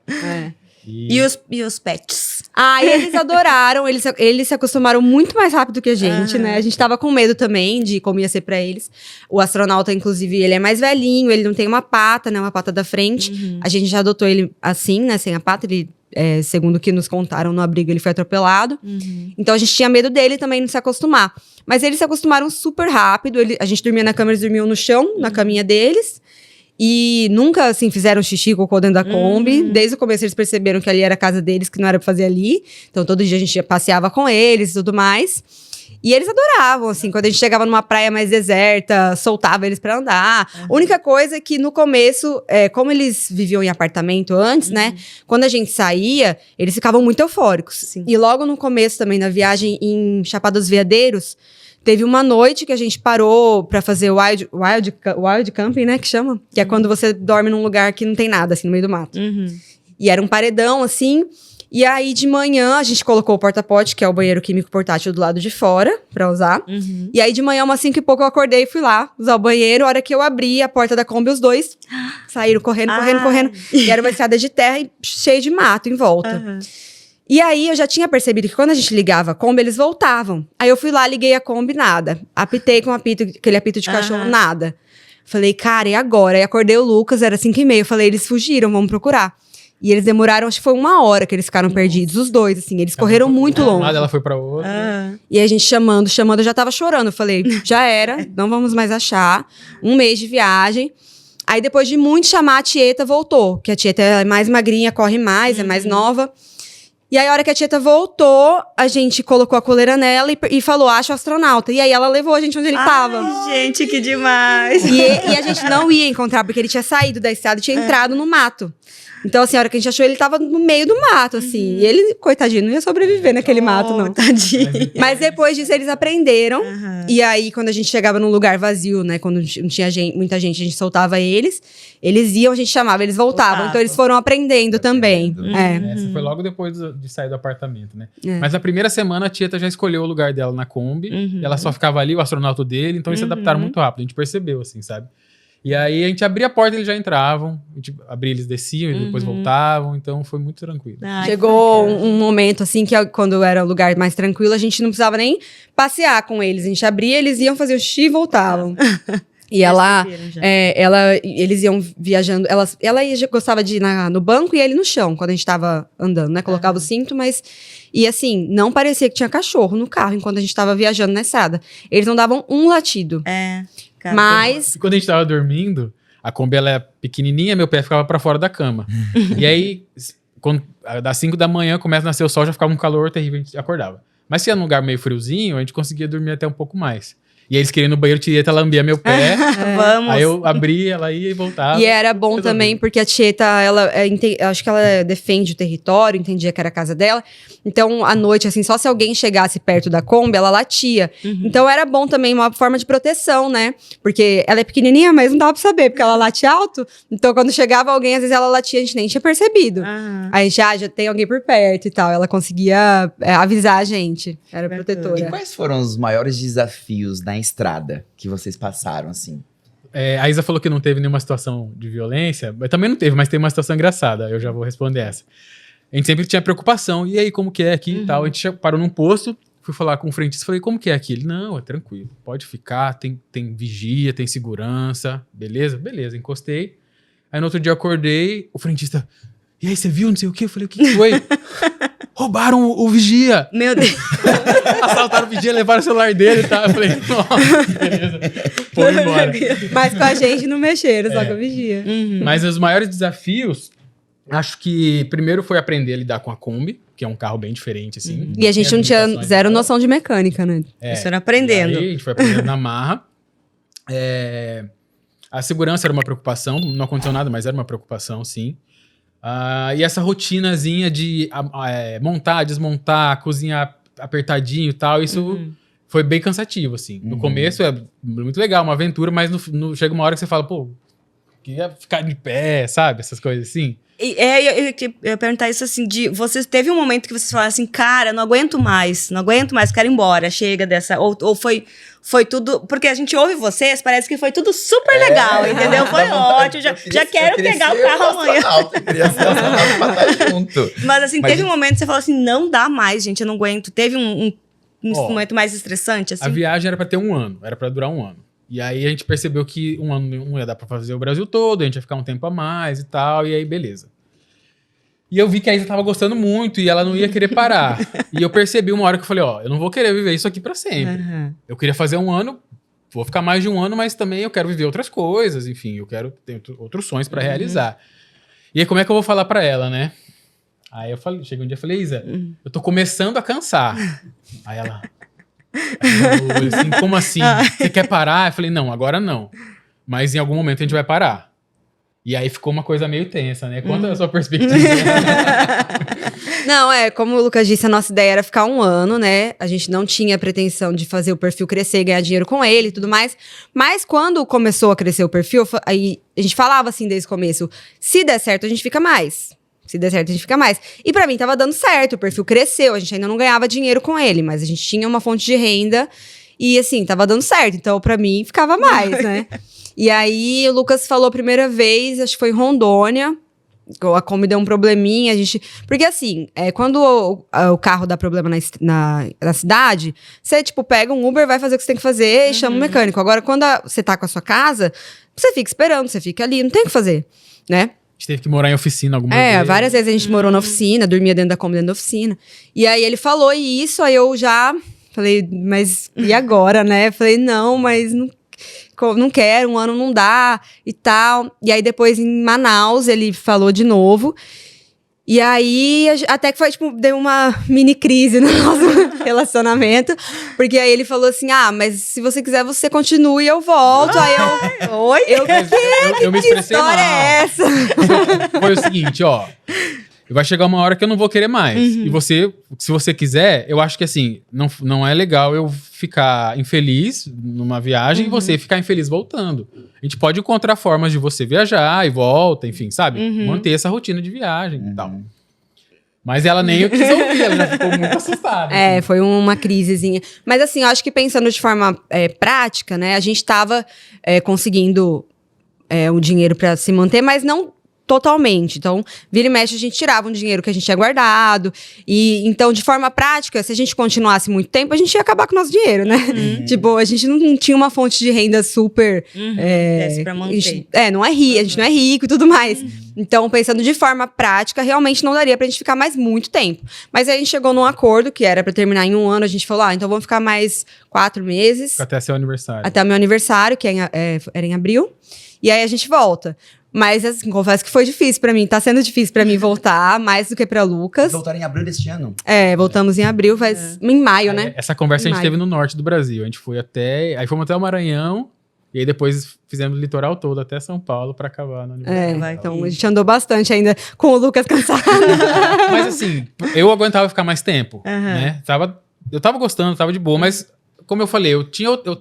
E os pets? E eles adoraram, eles se acostumaram muito mais rápido que a gente, né? A gente tava com medo também de como ia ser pra eles. O astronauta, inclusive, ele é mais velhinho, ele não tem uma pata, né? Uma pata da frente. A gente já adotou ele assim, né? Sem a pata, ele... segundo o que nos contaram no abrigo, ele foi atropelado. Então a gente tinha medo dele também não se acostumar. Mas eles se acostumaram super rápido. A gente dormia na cama, eles dormiam no chão, na caminha deles. E nunca, assim, fizeram xixi, cocô dentro da Kombi. Desde o começo eles perceberam que ali era a casa deles, que não era pra fazer ali. Então todo dia a gente passeava com eles e tudo mais. E eles adoravam, assim, quando a gente chegava numa praia mais deserta, soltava eles pra andar. A única coisa é que no começo, como eles viviam em apartamento antes, né? Quando a gente saía, eles ficavam muito eufóricos. Sim. E logo no começo também da viagem em Chapada dos Veadeiros, teve uma noite que a gente parou pra fazer wild camping, né, que chama? Que é quando você dorme num lugar que não tem nada, assim, no meio do mato. E era um paredão, assim... E aí, de manhã, a gente colocou o porta-pote, que é o banheiro químico portátil do lado de fora, pra usar. E aí, de manhã, umas 5 e pouco, eu acordei e fui lá usar o banheiro. A hora que eu abri a porta da Kombi, os dois saíram correndo. E era uma estrada de terra e cheio de mato em volta. E aí, eu já tinha percebido que quando a gente ligava a Kombi, eles voltavam. Aí, eu fui lá, liguei a Kombi, nada. Apitei com aquele apito de cachorro, nada. Falei, cara, e agora? Aí, acordei o Lucas, era 5h30. Eu falei, eles fugiram, vamos procurar. E eles demoraram, acho que foi 1 hora que eles ficaram perdidos, os dois, assim. Eles correram muito longe. Ela foi pra outra. E a gente chamando, eu já tava chorando. Eu falei, já era, não vamos mais achar. 1 mês de viagem. Aí, depois de muito chamar, a Tieta voltou. Que a Tieta é mais magrinha, corre mais, é mais nova. E aí, a hora que a Tieta voltou, a gente colocou a coleira nela e falou, acha o astronauta. E aí, ela levou a gente onde ele tava. Ai, gente, que demais. E a gente não ia encontrar, porque ele tinha saído da estrada e tinha entrado no mato. Então, assim, a hora que a gente achou, ele tava no meio do mato, assim. E ele, coitadinho, não ia sobreviver naquele mato, não. Tadinho. Mas depois disso, eles aprenderam. E aí, quando a gente chegava num lugar vazio, né? Quando não tinha muita gente, a gente soltava eles. Eles iam, a gente chamava, eles voltavam. Então, eles foram aprendendo também. Essa foi logo depois de sair do apartamento, né? Mas na primeira semana, a Tieta já escolheu o lugar dela na Kombi. E ela só ficava ali, o astronauta dele. Então, eles se adaptaram muito rápido. A gente percebeu, assim, sabe? E aí a gente abria a porta e eles já entravam. A gente abria, eles desciam e depois voltavam. Então foi muito tranquilo. Ai, Chegou que bacana. um momento, assim, que quando era um lugar mais tranquilo, a gente não precisava nem passear com eles. A gente abria, eles iam fazer o xixi e voltavam. E Perceberam já. eles iam viajando. Gostava de ir no banco e ele no chão, quando a gente tava andando, né? Colocava o cinto, mas... E assim, não parecia que tinha cachorro no carro enquanto a gente tava viajando na estrada. Eles não davam um latido. Cara, Mas... E quando a gente tava dormindo, a Kombi ela é pequenininha, meu pé ficava pra fora da cama. E aí, das 5 da manhã, começa a nascer o sol, já ficava um calor terrível, a gente acordava. Mas se ia num lugar meio friozinho, a gente conseguia dormir até um pouco mais. E aí eles queriam ir no banheiro, Tieta lambia meu pé. Vamos. Aí eu abria, ela ia e voltava. E era bom Resolvido. também, porque a Tieta, acho que ela defende o território, entendia que era a casa dela. Então, à noite, assim, só se alguém chegasse perto da Kombi, ela latia. Então, era bom também, uma forma de proteção, né? Porque ela é pequenininha, mas não dava pra saber, porque ela late alto. Então, quando chegava alguém, às vezes ela latia, a gente nem tinha percebido. Aham. Aí já tem alguém por perto e tal. Ela conseguia avisar a gente. Era Bacana. E protetora. quais foram os maiores desafios na estrada que vocês passaram, assim? A Isa falou que não teve nenhuma situação de violência, mas também não teve, mas tem uma situação engraçada, eu já vou responder essa. A gente sempre tinha preocupação, e aí, como que é aqui e tal? A gente parou num posto, fui falar com o frentista, falei, como que é aqui? Ele, não, é tranquilo, pode ficar, tem vigia, tem segurança, beleza? Beleza, encostei. Aí no outro dia eu acordei, o frentista, e aí, você viu, não sei o quê? Eu falei, o que foi? Roubaram o vigia! Meu Deus. Assaltaram o vigia, levaram o celular dele e tal. Eu falei, nossa, beleza. Foi embora. Mas com a gente não mexeram, só com a vigia. Mas os maiores desafios, acho que primeiro foi aprender a lidar com a Kombi, que é um carro bem diferente, assim. E a gente Tem não tinha limitações zero e tal. noção de mecânica, né? Vocês foram aprendendo. E aí, a gente foi aprendendo na marra. A segurança era uma preocupação, não aconteceu nada, mas era uma preocupação, sim. E essa rotinazinha de montar, desmontar, cozinhar apertadinho e tal, isso foi bem cansativo, assim. No começo é muito legal, uma aventura, mas chega uma hora que você fala, pô, queria ficar de pé, sabe? Essas coisas assim. Eu ia perguntar isso assim, vocês teve um momento que vocês falaram assim, cara, não aguento mais, quero ir embora, chega dessa, ou foi tudo, porque a gente ouve vocês, parece que foi tudo super legal, entendeu? Foi ótimo, já quero pegar o carro amanhã. Eu queria ser astronauta pra estar junto. Mas assim, Mas teve um momento que você falou assim, não dá mais, gente, eu não aguento. Teve um momento mais estressante, assim? A viagem era pra ter 1 ano, era pra durar 1 ano. E aí a gente percebeu que 1 ano não ia dar pra fazer o Brasil todo, a gente ia ficar um tempo a mais e tal, e aí beleza. E eu vi que a Isa tava gostando muito e ela não ia querer parar. E eu percebi uma hora que eu falei, ó, eu não vou querer viver isso aqui pra sempre. Eu queria fazer 1 ano, vou ficar mais de 1 ano, mas também eu quero viver outras coisas, enfim, eu quero ter outros sonhos pra realizar. E aí como é que eu vou falar pra ela, né? Aí eu falei, chega um dia e falei, Isa, eu tô começando a cansar. Aí ela... Eu, assim, como assim? Você quer parar? Eu falei, não, agora não. Mas em algum momento a gente vai parar. E aí ficou uma coisa meio tensa, né? Conta a sua perspectiva. Não, como o Lucas disse, a nossa ideia era ficar 1 ano, né? A gente não tinha a pretensão de fazer o perfil crescer e ganhar dinheiro com ele e tudo mais. Mas quando começou a crescer o perfil, aí a gente falava assim desde o começo, se der certo, a gente fica mais. Se der certo, a gente fica mais. E pra mim tava dando certo, o perfil cresceu, a gente ainda não ganhava dinheiro com ele, mas a gente tinha uma fonte de renda e assim, tava dando certo. Então pra mim ficava mais, né? E aí o Lucas falou a primeira vez, acho que foi em Rondônia, a Kombi deu um probleminha, porque assim, quando o carro dá problema na cidade, você tipo pega um Uber, vai fazer o que você tem que fazer e chama um mecânico. Agora quando você tá com a sua casa, você fica esperando, você fica ali, não tem o que fazer, né? A gente teve que morar em oficina algumas vezes. Várias vezes a gente morou na oficina, dormia dentro da Kombi, dentro da oficina. E aí ele falou isso, aí eu já falei, mas e agora, né? Falei, não, mas não quero, 1 ano não dá e tal. E aí depois em Manaus ele falou de novo. E aí, até que foi, tipo, deu uma mini crise no nosso relacionamento. Porque aí ele falou assim, mas se você quiser, você continua e eu volto. Aí eu... Oi? Eu me Que expressei história mal. é essa? Foi o seguinte, ó. Vai chegar uma hora que eu não vou querer mais. E você, se você quiser, eu acho que assim, não é legal eu ficar infeliz numa viagem e você ficar infeliz voltando. A gente pode encontrar formas de você viajar e volta, enfim, sabe? Manter essa rotina de viagem e tal. Mas ela nem quis ouvir, ela já ficou muito assustada. Assim. Foi uma crisezinha. Mas assim, eu acho que pensando de forma prática, né? A gente tava conseguindo o dinheiro para se manter, mas não totalmente. Então, vira e mexe, a gente tirava um dinheiro que a gente tinha guardado. E então, de forma prática, se a gente continuasse muito tempo, a gente ia acabar com o nosso dinheiro, né? Tipo, a gente não tinha uma fonte de renda super. Desse pra manter. Não é rico, a gente não é rico e tudo mais. Então, pensando de forma prática, realmente não daria pra gente ficar mais muito tempo. Mas aí a gente chegou num acordo que era pra terminar em 1 ano. A gente falou, então vamos ficar mais 4 meses. Até seu aniversário. Até o meu aniversário, que era em abril. E aí a gente volta. Mas, assim, confesso que foi difícil pra mim. Tá sendo difícil pra mim voltar, mais do que pra Lucas. Voltaram em abril deste ano? Voltamos em abril, em maio, né? Essa conversa Em a gente maio. teve no norte do Brasil. A gente foi aí fomos até o Maranhão, e aí depois fizemos o litoral todo, até São Paulo, pra acabar no aniversário. Então a gente andou bastante ainda com o Lucas cansado. Mas assim, eu aguentava ficar mais tempo, né? Eu tava gostando, tava de boa, mas como eu falei, eu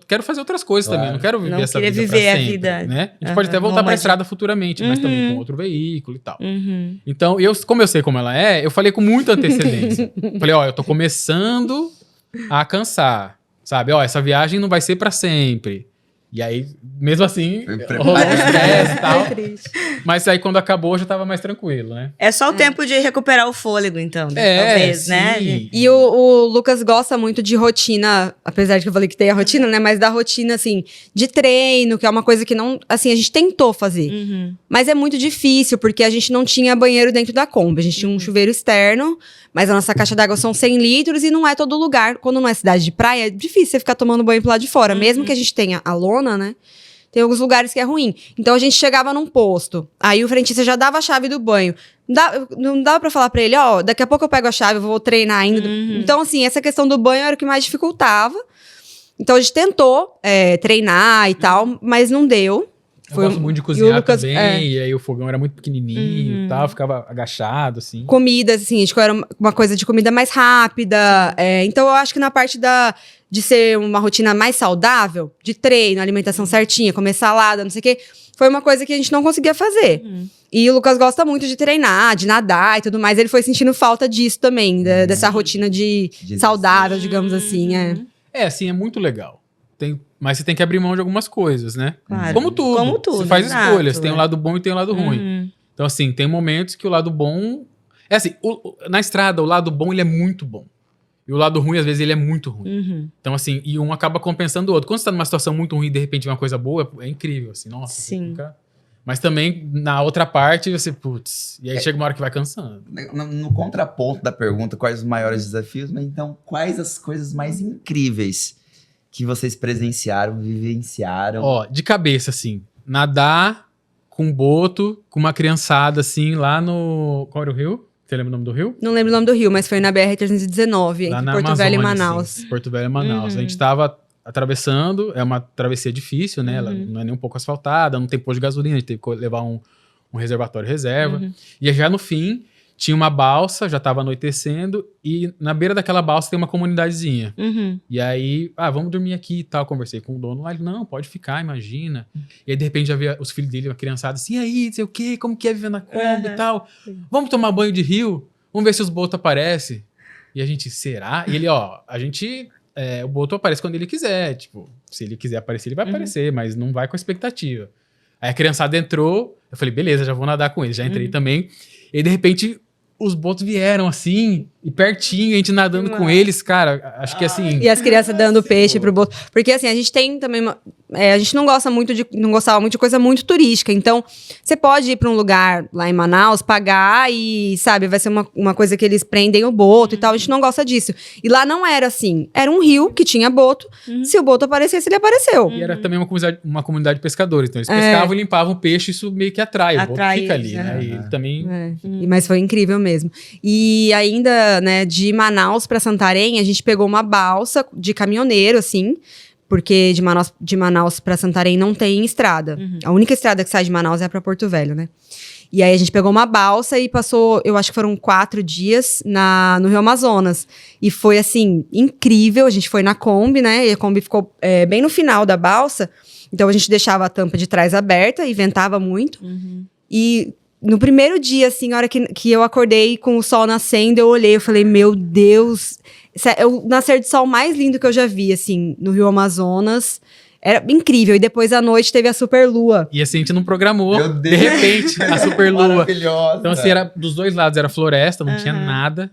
quero fazer outras coisas também, não quero viver Não essa queria vida viver pra a sempre, vida. né? A gente pode até voltar pra nômade. estrada futuramente, mas também com outro veículo e tal. Então, como eu sei como ela é, eu falei com muita antecedência. Falei, eu tô começando a cansar, sabe? Essa viagem não vai ser pra sempre. E aí, mesmo assim, rolou estresse e tal. Mas aí, quando acabou, eu já tava mais tranquilo, né? É só o tempo de recuperar o fôlego, então. Talvez, né? sim. E o Lucas gosta muito de rotina, apesar de que eu falei que tem a rotina, né? Mas da rotina, assim, de treino, que é uma coisa que não... Assim, a gente tentou fazer. Mas é muito difícil, porque a gente não tinha banheiro dentro da Kombi. A gente tinha um chuveiro externo, mas a nossa caixa d'água são 100 litros e não é todo lugar. Quando não é cidade de praia, é difícil você ficar tomando banho pro lado de fora. Mesmo que a gente tenha a lona, né? Tem alguns lugares que é ruim. Então, a gente chegava num posto. Aí, o frentista já dava a chave do banho. Não dava pra falar pra ele, daqui a pouco eu pego a chave, eu vou treinar ainda. Então, assim, essa questão do banho era o que mais dificultava. Então, a gente tentou treinar e tal, mas não deu. Eu gosto muito de cozinhar Lucas, também, e aí o fogão era muito pequenininho e tal, ficava agachado, assim. Comidas, assim, a gente era uma coisa de comida mais rápida. Então, eu acho que na parte de ser uma rotina mais saudável, de treino, alimentação certinha, comer salada, não sei o quê, foi uma coisa que a gente não conseguia fazer. E o Lucas gosta muito de treinar, de nadar e tudo mais. Ele foi sentindo falta disso também, dessa rotina de saudável, digamos assim. Assim, é muito legal. Mas você tem que abrir mão de algumas coisas, né? Claro. Como tudo. Como tudo, Você faz exato, escolhas. Tem o lado bom e tem o lado ruim. Então, assim, tem momentos que o lado bom... assim, na estrada, o lado bom, ele é muito bom. E o lado ruim, às vezes, ele é muito ruim. Então, assim, e um acaba compensando o outro. Quando você tá numa situação muito ruim e, de repente, vem uma coisa boa, é incrível, assim. Nossa, você Sim. fica... Mas também, na outra parte, você, putz... E aí chega uma hora que vai cansando. No contraponto da pergunta, quais os maiores desafios, mas então, quais as coisas mais incríveis que vocês presenciaram, vivenciaram? De cabeça, assim, nadar com boto, com uma criançada, assim, lá no... Qual era o rio? Você lembra o nome do rio? Não lembro o nome do rio, mas foi na BR-319, Lá entre na Porto Amazônia, Velho e Manaus. assim, Porto Velho e Manaus. A gente tava atravessando, é uma travessia difícil, né? Ela não é nem um pouco asfaltada, não tem posto de gasolina, a gente teve que levar um reservatório reserva. E já no fim, tinha uma balsa, já tava anoitecendo, e na beira daquela balsa tem uma comunidadezinha. E aí, vamos dormir aqui e tal. Conversei com o dono lá, ele, não, pode ficar, imagina. E aí, de repente, já via os filhos dele, uma criançada assim, e aí, não sei o quê, como que é viver na Kombi e tal. Vamos tomar banho de rio? Vamos ver se os botos aparecem. E a gente, será? E ele, o boto aparece quando ele quiser. Tipo, se ele quiser aparecer, ele vai aparecer, mas não vai com a expectativa. Aí a criançada entrou, eu falei, beleza, já vou nadar com ele. Já entrei também. E aí, de repente, os botos vieram assim, e pertinho, a gente nadando com eles, cara, acho que assim... E as crianças dando peixe pro boto. Porque assim, a gente tem também a gente não gostava muito de coisa muito turística. Então, você pode ir pra um lugar lá em Manaus, pagar e, sabe, vai ser uma coisa que eles prendem o boto e tal. A gente não gosta disso. E lá não era assim. Era um rio que tinha boto. Se o boto aparecesse, ele apareceu. E era também uma comunidade de pescadores. Então, eles pescavam e limpavam o peixe, isso meio que atrai. O boto fica ali, né? E ele também... Mas foi incrível mesmo. E ainda, né, de Manaus pra Santarém, a gente pegou uma balsa de caminhoneiro, assim, porque de Manaus pra Santarém não tem estrada. A única estrada que sai de Manaus é pra Porto Velho, né? E aí a gente pegou uma balsa e passou, eu acho que foram 4 dias no Rio Amazonas. E foi, assim, incrível. A gente foi na Kombi, né? E a Kombi ficou bem no final da balsa. Então a gente deixava a tampa de trás aberta e ventava muito. E no primeiro dia, assim, a hora que eu acordei com o sol nascendo, eu olhei, eu falei, meu Deus, é o nascer de sol mais lindo que eu já vi, assim, no Rio Amazonas. Era incrível. E depois à noite teve a super lua. E assim, a gente não programou, Meu de Deus. repente, a super lua. Maravilhosa. Então assim, era, dos dois lados era floresta, não tinha nada.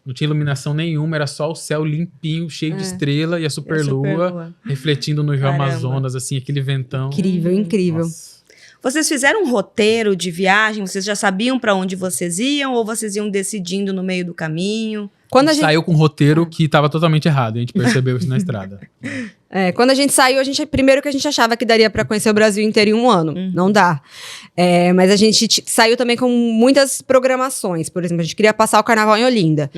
Não tinha iluminação nenhuma, era só o céu limpinho, cheio de estrela e a superlua refletindo no Rio Caramba. Amazonas, assim, aquele ventão. Incrível, incrível. Nossa. Vocês fizeram um roteiro de viagem? Vocês já sabiam para onde vocês iam ou vocês iam decidindo no meio do caminho? Quando a gente, Saiu com um roteiro que tava totalmente errado, a gente percebeu isso na estrada. quando a gente saiu, primeiro que a gente achava que daria pra conhecer o Brasil inteiro em um ano. Não dá. Mas a gente saiu também com muitas programações. Por exemplo, a gente queria passar o carnaval em Olinda.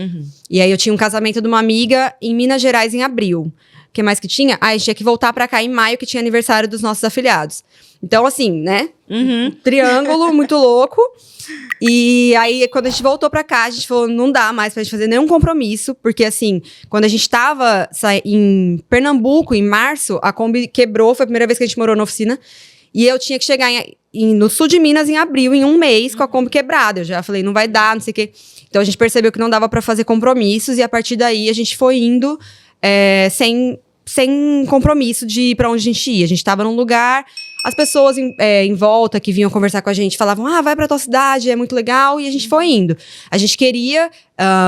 E aí eu tinha um casamento de uma amiga em Minas Gerais em abril. O que mais que tinha? A gente tinha que voltar pra cá em maio, que tinha aniversário dos nossos afiliados. Então, assim, né? Triângulo muito louco. E aí, quando a gente voltou pra cá, a gente falou, não dá mais pra gente fazer nenhum compromisso. Porque, assim, quando a gente tava em Pernambuco, em março, a Kombi quebrou. Foi a primeira vez que a gente morou na oficina. E eu tinha que chegar no sul de Minas em abril, em um mês, com a Kombi quebrada. Eu já falei, não vai dar, não sei o quê. Então, a gente percebeu que não dava pra fazer compromissos. E a partir daí, a gente foi indo sem compromisso de pra onde a gente ia. A gente tava num lugar... As pessoas em volta que vinham conversar com a gente falavam, vai pra tua cidade, é muito legal, e a gente foi indo. A gente queria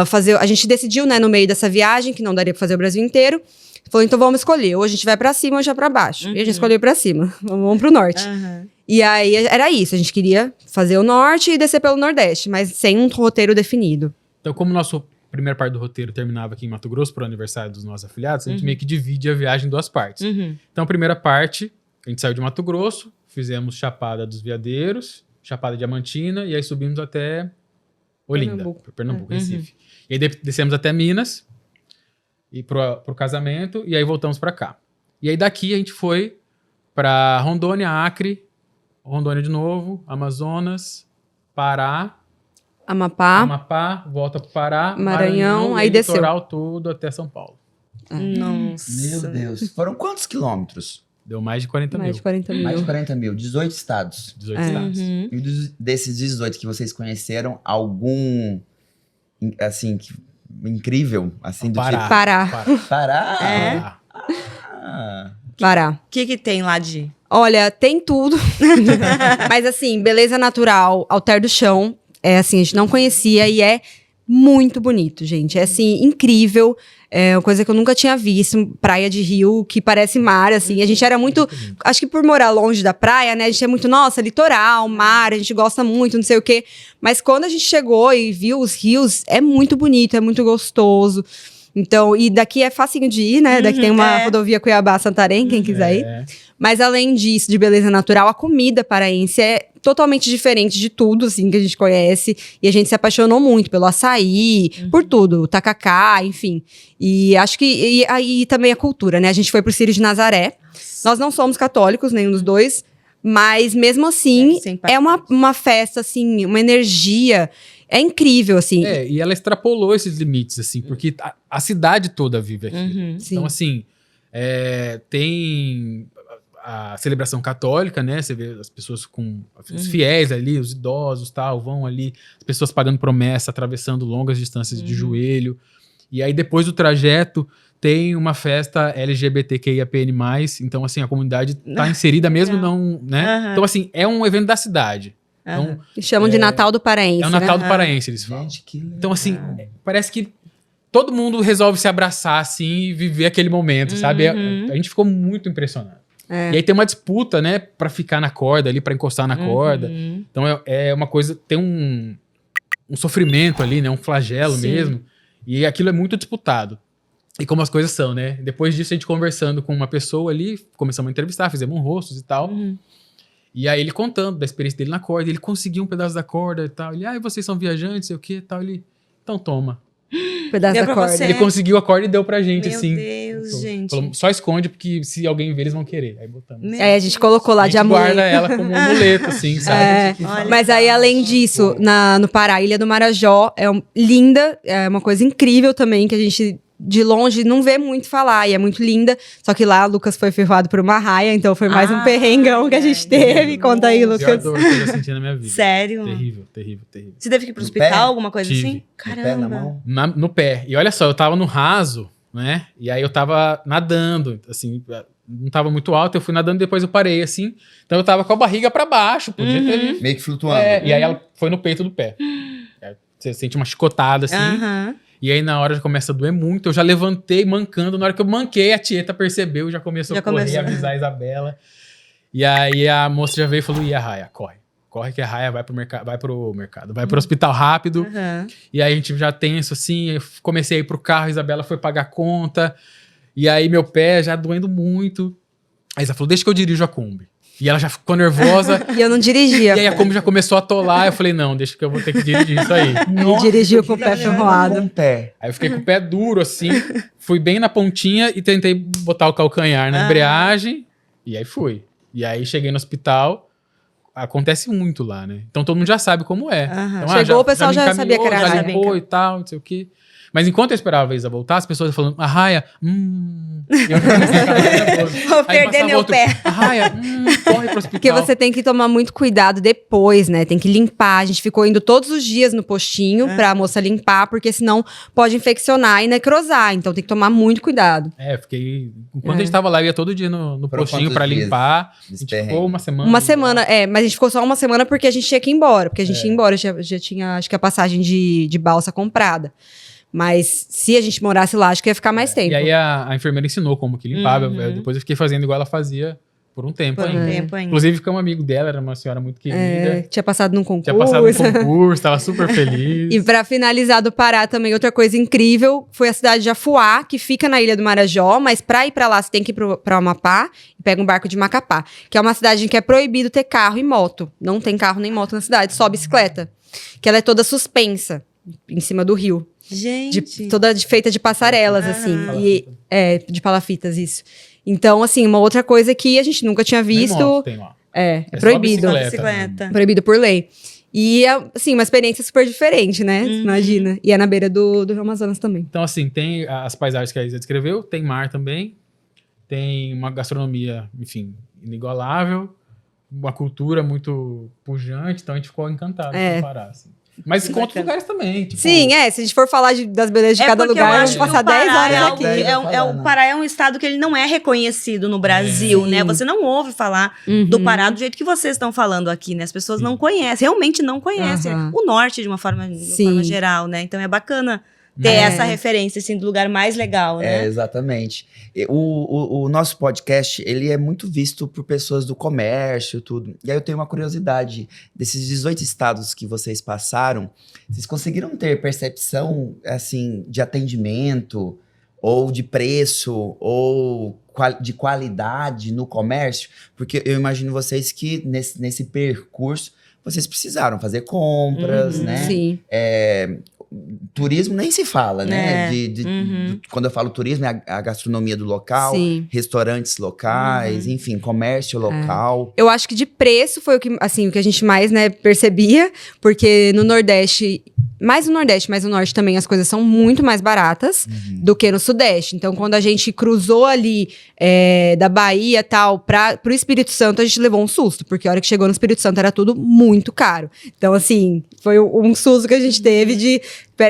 fazer... A gente decidiu, né, no meio dessa viagem, que não daria pra fazer o Brasil inteiro. Falou, então vamos escolher, ou a gente vai pra cima ou a gente vai pra baixo. E a gente escolheu pra cima, vamos pro norte. E aí, era isso, a gente queria fazer o norte e descer pelo nordeste, mas sem um roteiro definido. Então, como nossa primeira parte do roteiro terminava aqui em Mato Grosso pro aniversário dos nossos afiliados, a gente meio que divide a viagem em duas partes. Então, a primeira parte... A gente saiu de Mato Grosso, fizemos Chapada dos Veadeiros, Chapada Diamantina, e aí subimos até Olinda, Pernambuco, Recife. E aí descemos até Minas, e pro casamento, e aí voltamos pra cá. E aí daqui a gente foi pra Rondônia, Acre, Rondônia de novo, Amazonas, Pará, Amapá, volta pro Pará, Maranhão, e aí desceu. litoral todo até São Paulo. Nossa. Meu Deus. Foram quantos quilômetros? Deu mais de 40 mil. Mais de 40 mil. Mais de 40 mil. 18 estados. 18 estados. E desses 18 que vocês conheceram, algum, assim, incrível, assim, do Pará. tipo... Pará. Pará? Pará. Ah. Pará. O que tem lá de... Olha, tem tudo. Mas assim, beleza natural, Alter do Chão. Assim, a gente não conhecia e é muito bonito, gente. É assim, incrível. É uma coisa que eu nunca tinha visto. Praia de rio que parece mar, assim. A gente era muito... Acho que por morar longe da praia, né? A gente é muito, nossa, litoral, mar. A gente gosta muito, não sei o quê. Mas quando a gente chegou e viu os rios, é muito bonito, é muito gostoso. Então, e daqui é facinho de ir, né? Daqui tem uma rodovia Cuiabá-Santarém, quem quiser ir. Mas além disso, de beleza natural, a comida paraense é totalmente diferente de tudo, assim, que a gente conhece. E a gente se apaixonou muito pelo açaí, por tudo, o tacacá, enfim. E acho que... E aí também a cultura, né? A gente foi pro Círio de Nazaré. Nós não somos católicos, nenhum dos dois. Mas mesmo assim, é uma festa, assim, uma energia... É incrível, assim. E ela extrapolou esses limites, assim, porque a cidade toda vive aqui. Então, assim, tem a celebração católica, né? Você vê as pessoas com os fiéis ali, os idosos, tal, vão ali, as pessoas pagando promessa, atravessando longas distâncias de joelho. E aí, depois do trajeto, tem uma festa LGBTQIAPN+, então, assim, a comunidade tá inserida mesmo não, né? Então, assim, é um evento da cidade. Então, chamam de Natal do Paraense. É o Natal do Paraense, eles falam. Gente, que legal. Então, assim, parece que todo mundo resolve se abraçar, assim, e viver aquele momento, sabe? A gente ficou muito impressionado. E aí tem uma disputa, né, pra ficar na corda ali, pra encostar na corda. Então, é uma coisa, tem um sofrimento ali, né, um flagelo mesmo. E aquilo é muito disputado. E como as coisas são, né? Depois disso, a gente conversando com uma pessoa ali, começamos a entrevistar, fizemos rostos e tal. E aí ele contando da experiência dele na corda, ele conseguiu um pedaço da corda e tal. Ele, vocês são viajantes, sei o que e tal. Ele, então toma. Pedaço Deu da pra corda. você? Ele conseguiu a corda e deu pra gente, assim. Meu Deus, gente. Falou, só esconde, porque se alguém ver, eles vão querer. Aí botamos. A gente colocou lá A de gente amuleto. guarda ela como um amuleto, assim, sabe? Mas aí, além disso, no Pará, a Ilha do Marajó é linda, é uma coisa incrível também, que a gente, de longe, não vê muito falar, e é muito linda. Só que lá, o Lucas foi ferroado por uma raia, então foi mais um perrengão que a gente teve. Conta aí, Pior Lucas. dor que eu já senti na minha vida. Sério? Terrível, terrível, terrível. Você teve que ir pro No hospital, pé? alguma coisa Tive. assim? No pé, na Caramba. mão? No pé. E olha só, eu tava no raso, né? E aí eu tava nadando, assim, não tava muito alto, eu fui nadando, depois eu parei, assim. Então eu tava com a barriga pra baixo, podia ter... Meio que flutuando. E aí ela foi no peito do pé. Você sente uma chicotada, assim. Aham. E aí na hora já começa a doer muito. Eu já levantei mancando. Na hora que eu manquei, a Tieta percebeu e já começou a correr, avisar a Isabela. E aí a moça já veio e falou, a Raia, corre. Corre que a Raia vai pro hospital rápido. Aham. E aí a gente já tenso, assim, eu comecei a ir pro carro, a Isabela foi pagar a conta. E aí meu pé já doendo muito. Aí ela falou, deixa que eu dirijo a Kombi. E ela já ficou nervosa. E eu não dirigia. E aí a Kombi já começou a atolar. Eu falei, não, deixa que eu vou ter que dirigir isso aí. Ele dirigiu com o pé ferroado. Com o pé. Aí eu fiquei com o pé duro, assim. Fui bem na pontinha e tentei botar o calcanhar na embreagem. E aí fui. E aí cheguei no hospital. Acontece muito lá, né? Então todo mundo já sabe como é. Aham. Então, Chegou, o pessoal já sabia que era já Raia. limpou e tal, não sei o quê. Mas enquanto eu esperava a Isa voltar, as pessoas falando, a Raia, E eu comecei a ficar nervoso. Vou Aí perder passava meu outro, pé. a Raia, corre pro hospital. Porque você tem que tomar muito cuidado depois, né? Tem que limpar. A gente ficou indo todos os dias no postinho pra moça limpar, porque senão pode infeccionar e necrosar. Então tem que tomar muito cuidado. Fiquei... Enquanto a gente tava lá, eu ia todo dia no Foram postinho quantos pra dias limpar. A desse gente perrengue? ficou uma semana. Uma semana, mas a gente ficou só uma semana porque a gente tinha que ir embora. Porque a gente ia embora, já tinha, acho que a passagem de balsa comprada. Mas se a gente morasse lá, acho que ia ficar mais tempo. E aí a enfermeira ensinou como que limpava. Depois eu fiquei fazendo igual ela fazia por um tempo Por um ainda. tempo ainda. Inclusive, ficou um amigo dela, era uma senhora muito querida. Tinha passado num concurso. Tinha passado no concurso, tava super feliz. E pra finalizar do Pará também, outra coisa incrível foi a cidade de Afuá, que fica na Ilha do Marajó, mas pra ir pra lá você tem que ir pra Amapá e pega um barco de Macapá, que é uma cidade em que é proibido ter carro e moto. Não tem carro nem moto na cidade, só bicicleta. Que ela é toda suspensa em cima do rio. Gente. Toda feita de passarelas, assim. De palafitas, isso. Então, assim, uma outra coisa que a gente nunca tinha Nem visto. moto tem lá. É só proibido. Bicicleta. Proibido por lei. E, assim, uma experiência super diferente, né? Imagina. E é na beira do Rio Amazonas também. Então, assim, tem as paisagens que a Isa descreveu, tem mar também, tem uma gastronomia, enfim, inigualável, uma cultura muito pujante, então a gente ficou encantado com o Pará, assim. Mas Que com outros bacana. lugares também. Tipo, Sim, se a gente for falar das belezas de cada porque eu lugar, acho vamos que passar o Pará 10 horas é aqui. o Pará é um estado que ele não é reconhecido no Brasil, né? Você não ouve falar do Pará do jeito que vocês estão falando aqui, né? As pessoas não conhecem, realmente não conhecem o norte de uma forma geral, né? Então é bacana ter essa referência, assim, do lugar mais legal, né? Exatamente. O nosso podcast, ele é muito visto por pessoas do comércio, tudo. E aí eu tenho uma curiosidade. Desses 18 estados que vocês passaram, vocês conseguiram ter percepção, assim, de atendimento, ou de preço, ou de qualidade no comércio? Porque eu imagino vocês que nesse percurso, vocês precisaram fazer compras, né? Sim. Turismo nem se fala, né? É. Quando eu falo turismo, é a gastronomia do local, Sim. restaurantes locais, enfim, comércio local. Eu acho que de preço foi o que a gente mais, né, percebia, porque no Nordeste, mais no Nordeste, mas no Norte também as coisas são muito mais baratas do que no Sudeste. Então, quando a gente cruzou ali da Bahia e tal, pro Espírito Santo, a gente levou um susto, porque a hora que chegou no Espírito Santo era tudo muito caro. Então, assim, foi um susto que a gente teve de,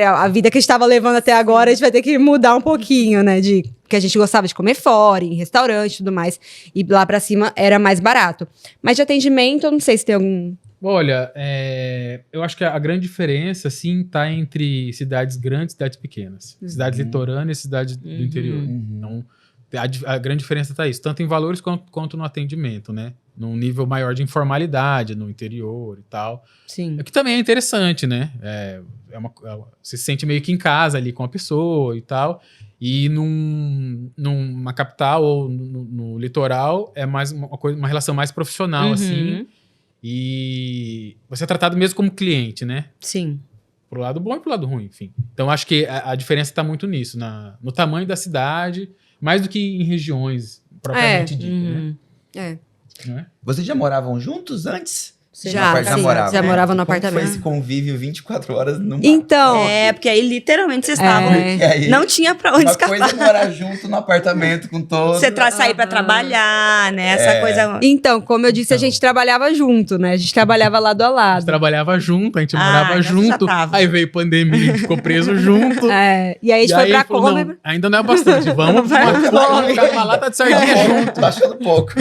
a vida que a gente estava levando até agora, a gente vai ter que mudar um pouquinho, né, porque a gente gostava de comer fora, em restaurante e tudo mais, e lá pra cima era mais barato. Mas de atendimento, eu não sei se tem algum... Olha, eu acho que a grande diferença, assim, tá entre cidades grandes e cidades pequenas. Cidades litorâneas e cidades do interior. Então, a grande diferença tá isso, tanto em valores quanto no atendimento, né? Num nível maior de informalidade, no interior e tal. Sim. O que também é interessante, né? Você se sente meio que em casa ali com a pessoa e tal. E numa capital ou no litoral é mais uma relação mais profissional, assim. E você é tratado mesmo como cliente, né? Sim. Pro lado bom e pro lado ruim, enfim. Então, acho que a diferença tá muito nisso, no tamanho da cidade, mais do que em regiões propriamente ditas, né? É. Não é? Vocês já moravam juntos antes? Já, Já sim, morava. já morava no Como apartamento. foi esse convívio 24 horas no bar? Então, É, porque aí literalmente vocês estavam. Porque aí, Não tinha pra onde uma escapar. coisa é morar junto no apartamento com todos. Você sair pra trabalhar, né? Essa coisa. então, como eu disse, a Então. gente trabalhava junto, né? A gente trabalhava lado a A gente lado. trabalhava junto, a gente Ah, morava então você já junto. tava. Aí veio pandemia, a gente ficou preso junto. E aí a gente foi pra ele falou, Kombi. não, ainda não é bastante. Vamos ficar uma lata de sardinha junto. Tô achando pouco.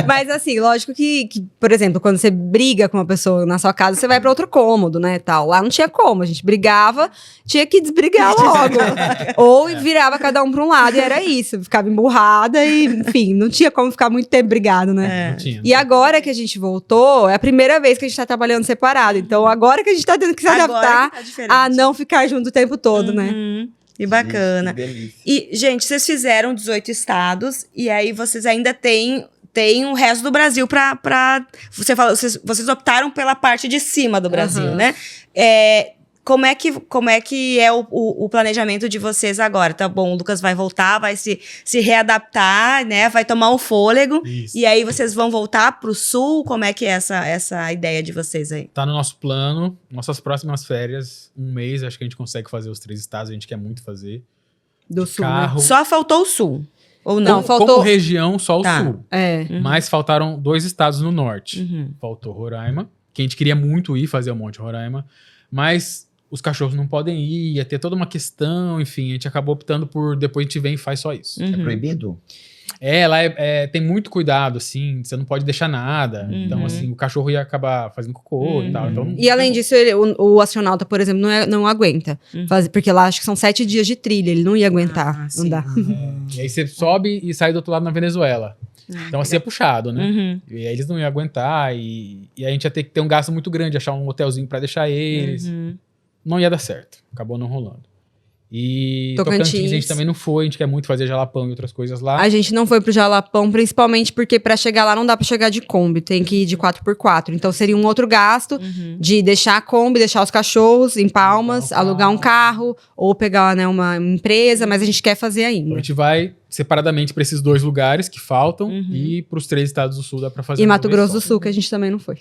Mas assim, lógico que, por exemplo, quando você briga com uma pessoa na sua casa, você vai pra outro cômodo, né, tal. Lá não tinha como, a gente brigava, tinha que desbrigar logo. Ou virava cada um pra um lado e era isso. Ficava emburrada e, enfim, não tinha como ficar muito tempo brigado, né? Não tinha. E agora que a gente voltou, é a primeira vez que a gente tá trabalhando separado. Então, agora que a gente tá tendo que se Agora adaptar que tá diferente. a não ficar junto o tempo todo, né? Que bacana. Que delícia. E, gente, vocês fizeram 18 estados e aí vocês ainda têm o resto do Brasil pra você falou, vocês optaram pela parte de cima do Brasil, Aham. né? Como é que é o planejamento de vocês agora? Tá bom, o Lucas vai voltar, vai se readaptar, né? Vai tomar um fôlego. Isso. E aí vocês vão voltar pro sul? Como é que é essa ideia de vocês aí? Tá no nosso plano, nossas próximas férias, um mês, acho que a gente consegue fazer os 3 estados, a gente quer muito fazer. Do sul, né? Carro. Só faltou o sul? Ou Não, não? faltou- Como região, só o Tá. sul. É. Mas faltaram 2 estados no norte. Uhum. Faltou Roraima, que a gente queria muito ir fazer o Monte Roraima, mas os cachorros não podem ir, ia ter toda uma questão, enfim, a gente acabou optando por depois a gente vem e faz só isso. É proibido? Lá tem muito cuidado, assim, você não pode deixar nada. Então, assim, o cachorro ia acabar fazendo cocô e tal. Então, E além disso, o astronauta, por exemplo, não aguenta. Porque lá acho que são 7 dias de trilha, ele não ia aguentar Ah, sim. andar. E aí você sobe e sai do outro lado na Venezuela. Então, assim, é puxado, né? Uhum. E aí eles não iam aguentar e a gente ia ter que ter um gasto muito grande, achar um hotelzinho pra deixar eles. Uhum. Não ia dar certo. Acabou não rolando. E Tocantins. Tocantins a gente também não foi, a gente quer muito fazer Jalapão e outras coisas lá. A gente não foi pro Jalapão, principalmente porque pra chegar lá não dá pra chegar de Kombi, tem que ir de 4x4. Então seria um outro gasto de deixar a Kombi, deixar os cachorros em Palmas, alugar um carro ou pegar, né, uma empresa, mas a gente quer fazer Então ainda. a gente vai separadamente pra esses 2 lugares que faltam e pros 3 estados do sul dá pra fazer. E uma Mato vez Grosso só. do Sul, que a gente também não foi.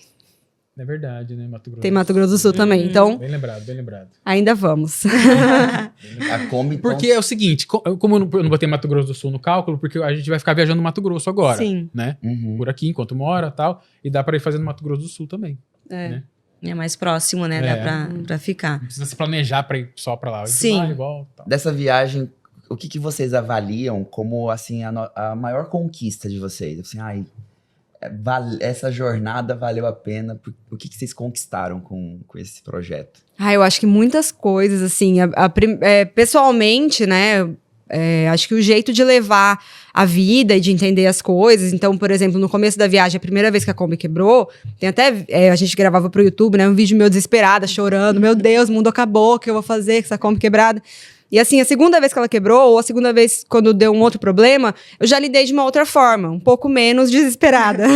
É verdade, né? Mato Grosso. Tem Mato Grosso do Sul também, então Bem lembrado, bem lembrado. ainda vamos. A Kombi, então, Porque é o seguinte, como eu não botei Mato Grosso do Sul no cálculo, porque a gente vai ficar viajando no Mato Grosso agora, Sim. né? Uhum. Por aqui, enquanto mora e tal, e dá pra ir fazendo Mato Grosso do Sul também. É. É mais próximo, né? Dá É. pra ficar. Não precisa se planejar pra ir só pra lá. A gente Sim. vai e volta, tal. Dessa viagem, o que vocês avaliam como, assim, a maior conquista de vocês? Assim, essa jornada valeu a pena. O que vocês conquistaram com esse projeto? Eu acho que muitas coisas, assim, pessoalmente, né, acho que o jeito de levar a vida e de entender as coisas, então, por exemplo, no começo da viagem, a primeira vez que a Kombi quebrou, tem até, a gente gravava pro YouTube, né, um vídeo meu desesperada, chorando, meu Deus, o mundo acabou, o que eu vou fazer com essa Kombi quebrada? E assim, a segunda vez que ela quebrou, ou a segunda vez quando deu um outro problema, eu já lidei de uma outra forma, um pouco menos desesperada.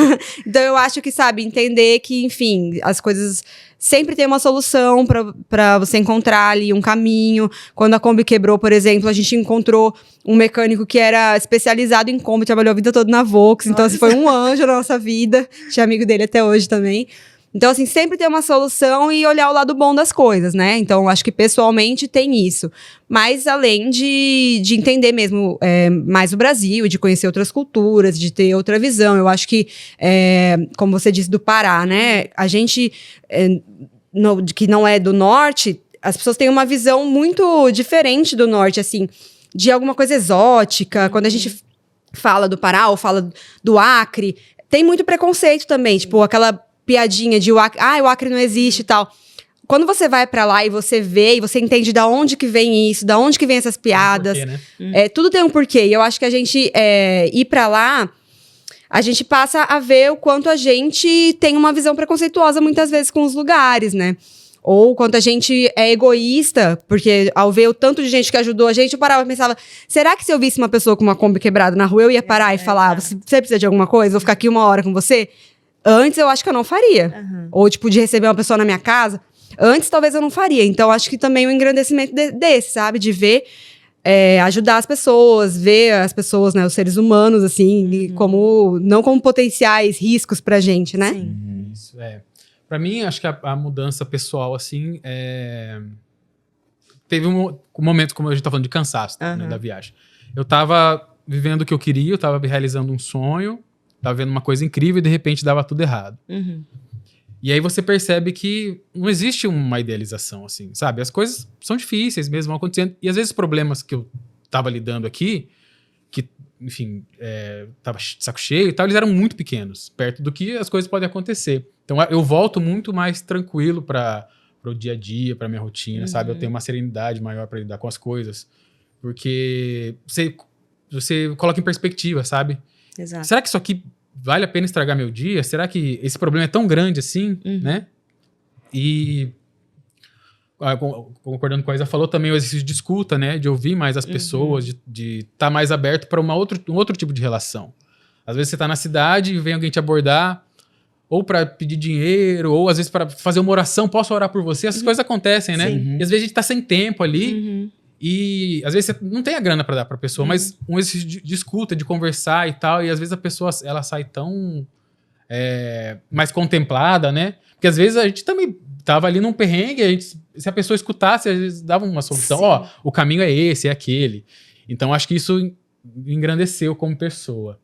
Então eu acho que, sabe, entender que, enfim, as coisas sempre tem uma solução pra você encontrar ali um caminho. Quando a Kombi quebrou, por exemplo, a gente encontrou um mecânico que era especializado em Kombi, trabalhou a vida toda na Volks, então assim, foi um anjo na nossa vida. Tinha amigo dele até hoje também. Então, assim, sempre ter uma solução e olhar o lado bom das coisas, né? Então, acho que pessoalmente tem isso. Mas além de entender mesmo mais o Brasil, de conhecer outras culturas, de ter outra visão. Eu acho que, como você disse, do Pará, né? A gente, que não é do norte, as pessoas têm uma visão muito diferente do norte, assim, de alguma coisa exótica. Quando a gente fala do Pará ou fala do Acre, tem muito preconceito também. Tipo, aquela piadinha de o Acre não existe e tal. Quando você vai pra lá e você vê e você entende da onde que vem isso, da onde que vem essas piadas, Por quê, né? tudo tem um porquê. E eu acho que a gente ir pra lá, a gente passa a ver o quanto a gente tem uma visão preconceituosa muitas vezes com os lugares, né? Ou quanto a gente é egoísta, porque ao ver o tanto de gente que ajudou a gente, eu parava e pensava, será que se eu visse uma pessoa com uma Kombi quebrada na rua, eu ia parar e falar, você precisa de alguma coisa? Vou ficar aqui 1 hora com você? Antes eu acho que eu não faria. Ou, tipo, de receber uma pessoa na minha casa. Antes, talvez eu não faria. Então, acho que também o engrandecimento desse, sabe? De ver, ajudar as pessoas, ver as pessoas, né? Os seres humanos, assim, não como potenciais riscos pra gente, né? Sim. Isso, Pra mim, acho que a mudança pessoal, assim, teve um momento, como a gente tá falando, de cansaço, né, da viagem. Eu tava vivendo o que eu queria, eu tava realizando um sonho, tava vendo uma coisa incrível e de repente dava tudo errado. E aí você percebe que não existe uma idealização, assim, sabe? As coisas são difíceis mesmo, vão acontecendo. E às vezes os problemas que eu tava lidando aqui, que, enfim, tava de saco cheio e tal, eles eram muito pequenos, perto do que as coisas podem acontecer. Então eu volto muito mais tranquilo para o dia a dia, para minha rotina, sabe? Eu tenho uma serenidade maior para lidar com as coisas, porque você coloca em perspectiva, sabe? Exato. Será que isso aqui vale a pena estragar meu dia? Será que esse problema é tão grande assim, né? E concordando com a Isa, falou também o exercício de escuta, né? De ouvir mais as pessoas, de estar mais aberto para um outro tipo de relação. Às vezes você tá na cidade e vem alguém te abordar, ou para pedir dinheiro, ou às vezes para fazer uma oração, posso orar por você? Essas coisas acontecem, né? E às vezes a gente tá sem tempo ali, e às vezes você não tem a grana para dar pra pessoa, mas um exercício de escuta, de conversar e tal, e às vezes a pessoa, ela sai tão mais contemplada, né? Porque às vezes a gente também tava ali num perrengue, se a pessoa escutasse, às vezes dava uma solução, ó, o caminho é esse, é aquele. Então acho que isso engrandeceu como pessoa.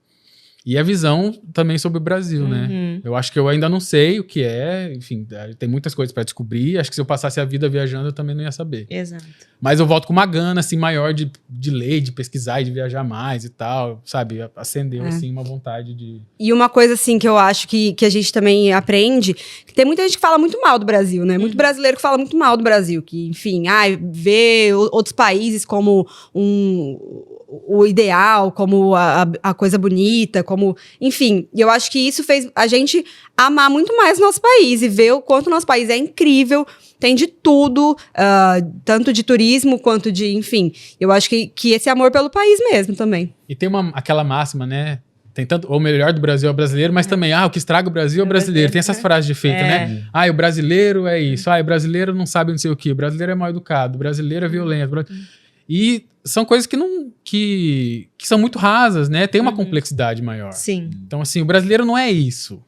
E a visão também sobre o Brasil, né? Eu acho que eu ainda não sei o que é, enfim, tem muitas coisas para descobrir. Acho que se eu passasse a vida viajando, eu também não ia saber. Exato. Mas eu volto com uma gana, assim, maior de ler, de pesquisar e de viajar mais e tal, sabe? Acendeu, assim, uma vontade de... E uma coisa, assim, que eu acho que a gente também aprende, que tem muita gente que fala muito mal do Brasil, né? Muito brasileiro que fala muito mal do Brasil, que, enfim, vê outros países como o ideal, como a coisa bonita, como... Enfim, e eu acho que isso fez a gente amar muito mais o nosso país e ver o quanto o nosso país é incrível, tem de tudo, tanto de turismo quanto de... Enfim, eu acho que esse amor pelo país mesmo também. E tem aquela máxima, né? Tem tanto, o melhor do Brasil é o brasileiro, mas também, o que estraga o Brasil é o brasileiro. Tem essas frases de efeito, né? O brasileiro é isso. O brasileiro não sabe não sei o quê. O brasileiro é mal educado. O brasileiro é violento. E são coisas que são muito rasas, né? Tem uma complexidade maior. Sim. Então, assim, o brasileiro não é isso.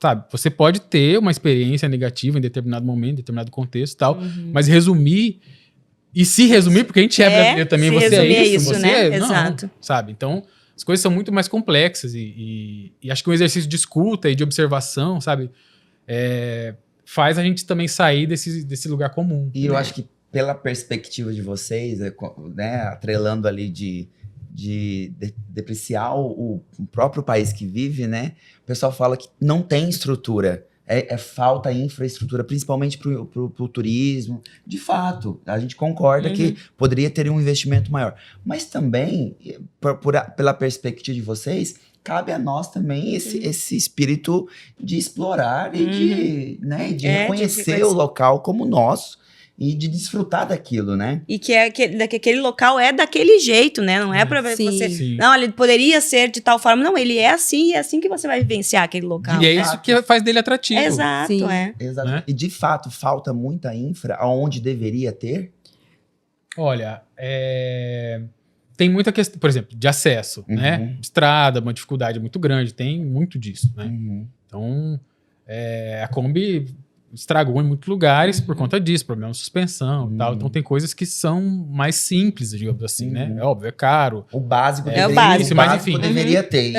Sabe? Você pode ter uma experiência negativa em determinado momento, em determinado contexto e tal, mas resumir... E se resumir, porque a gente é brasileiro também, você é isso, você né? não, Exato. sabe? Então, as coisas são muito mais complexas e acho que um exercício de escuta e de observação, sabe? Faz a gente também sair desse lugar comum. E eu acho que pela perspectiva de vocês, né, atrelando ali de depreciar o próprio país que vive, né? O pessoal fala que não tem estrutura. Falta infraestrutura, principalmente pro turismo. De fato, a gente concorda que poderia ter um investimento maior. Mas também, pela perspectiva de vocês, cabe a nós também esse espírito de explorar e de reconhecer o local como nosso. E de desfrutar daquilo, né? E que aquele local é daquele jeito, né? Não é pra ver você... Sim. Não, ele poderia ser de tal forma. Não, ele é assim e é assim que você vai vivenciar aquele local. E é isso que faz dele atrativo. Exato, Sim. Exato. Né? E de fato, falta muita infra aonde deveria ter? Olha, tem muita questão, por exemplo, de acesso, né? Estrada, uma dificuldade muito grande, tem muito disso, né? Então, a Kombi estragou em muitos lugares por conta disso, problema de suspensão e tal. Então tem coisas que são mais simples, digamos assim, né? É óbvio, é caro. O básico o básico, mas enfim. deveria ter.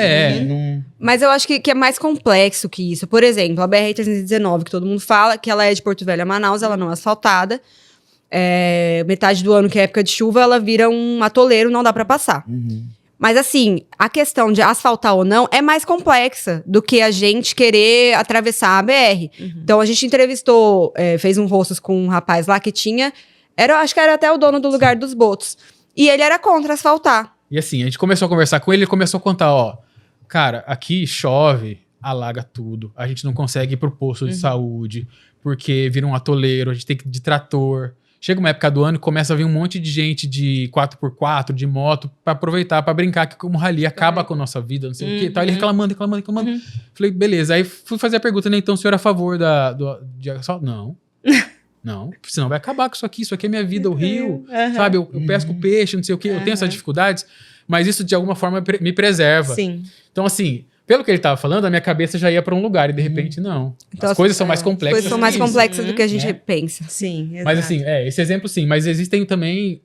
Mas eu acho que é mais complexo que isso. Por exemplo, a BR-319, que todo mundo fala, que ela é de Porto Velho a Manaus, ela não é asfaltada. Metade do ano, que é época de chuva, ela vira um atoleiro, não dá pra passar. Mas assim, a questão de asfaltar ou não é mais complexa do que a gente querer atravessar a BR. Então a gente entrevistou, fez um rostos com um rapaz lá que tinha... acho que era até o dono do lugar dos botos. E ele era contra asfaltar. E assim, a gente começou a conversar com ele começou a contar, cara, aqui chove, alaga tudo. A gente não consegue ir pro posto de saúde, porque vira um atoleiro, a gente tem que ir de trator. Chega uma época do ano e começa a vir um monte de gente de 4x4, de moto, pra aproveitar, pra brincar, que como rally acaba com a nossa vida, não sei o quê. Tá ele reclamando. Falei, beleza. Aí fui fazer a pergunta, né? Então o senhor é a favor de asfalto? Não. Não, senão vai acabar com isso aqui é minha vida, o rio, sabe? Eu pesco peixe, não sei o quê, eu tenho essas dificuldades, mas isso de alguma forma me preserva. Sim. Então, assim, pelo que ele tava falando, a minha cabeça já ia pra um lugar e de repente não. Então, as coisas são mais As complexas. coisas são mais que isso. complexas do que a gente Né? pensa. Sim, exato. Mas assim, esse exemplo sim, mas existem também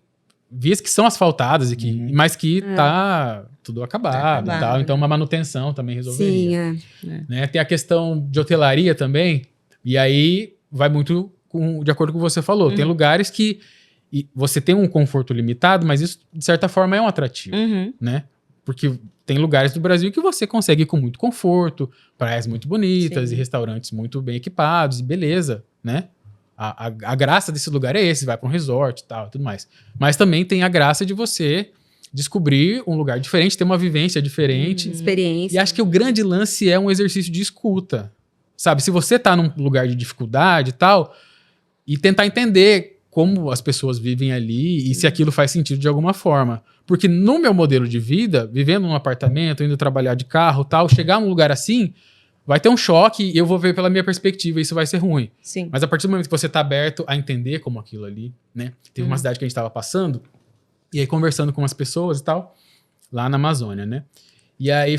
vias que são asfaltadas, mas que tá tudo acabado e tal. Então uma manutenção também resolveria. Sim, Né? Tem a questão de hotelaria também, e aí vai muito de acordo com o que você falou. Tem lugares que você tem um conforto limitado, mas isso, de certa forma, é um atrativo, né? Porque tem lugares do Brasil que você consegue ir com muito conforto, praias muito bonitas Sim. e restaurantes muito bem equipados, e beleza, né? A graça desse lugar é esse, vai para um resort e tal, tudo mais. Mas também tem a graça de você descobrir um lugar diferente, ter uma vivência diferente. experiência. E acho que o grande lance é um exercício de escuta. Sabe, se você tá num lugar de dificuldade e tal, e tentar entender como as pessoas vivem ali e se aquilo faz sentido de alguma forma. Porque no meu modelo de vida, vivendo num apartamento, indo trabalhar de carro e tal, chegar num lugar assim, vai ter um choque e eu vou ver pela minha perspectiva e isso vai ser ruim. Sim. Mas a partir do momento que você tá aberto a entender como aquilo ali, né? Teve uma cidade que a gente tava passando, e aí conversando com umas pessoas e tal, lá na Amazônia, né? E aí,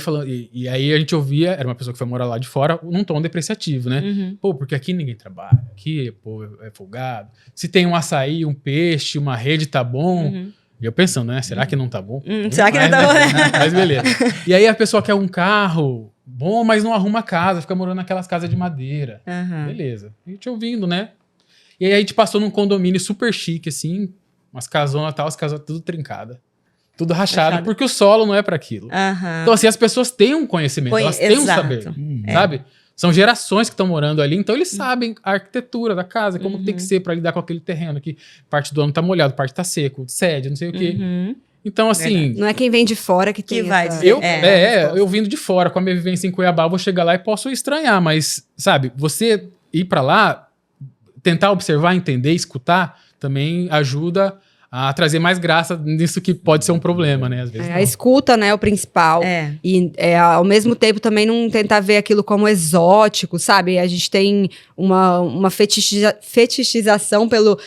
e aí a gente ouvia, era uma pessoa que foi morar lá de fora, num tom depreciativo, né? Pô, porque aqui ninguém trabalha, aqui, pô, é folgado. Se tem um açaí, um peixe, uma rede, tá bom. E eu pensando, né? Será que não tá bom? Será que não tá bom? Mas beleza. E aí a pessoa quer um carro bom, mas não arruma casa, fica morando naquelas casas de madeira. Beleza. A gente ouvindo, né? E aí a gente passou num condomínio super chique, assim, umas casonas e tal, as casas tudo trincadas. Tudo rachado, porque o solo não é para aquilo. Então, assim, as pessoas têm um conhecimento, elas têm um saber, sabe? São gerações que estão morando ali, então eles sabem a arquitetura da casa, como tem que ser para lidar com aquele terreno, que parte do ano tá molhado, parte tá seco, cede, não sei o quê. Então, assim... Não é quem vem de fora que tem vai essa... dizer. Eu vindo de fora, com a minha vivência em Cuiabá, vou chegar lá e posso estranhar, mas, sabe, você ir para lá, tentar observar, entender, escutar, também ajuda a trazer mais graça nisso que pode ser um problema, né? Às vezes A escuta, né, é o principal. E ao mesmo tempo também não tentar ver aquilo como exótico, sabe? A gente tem uma fetichização pelo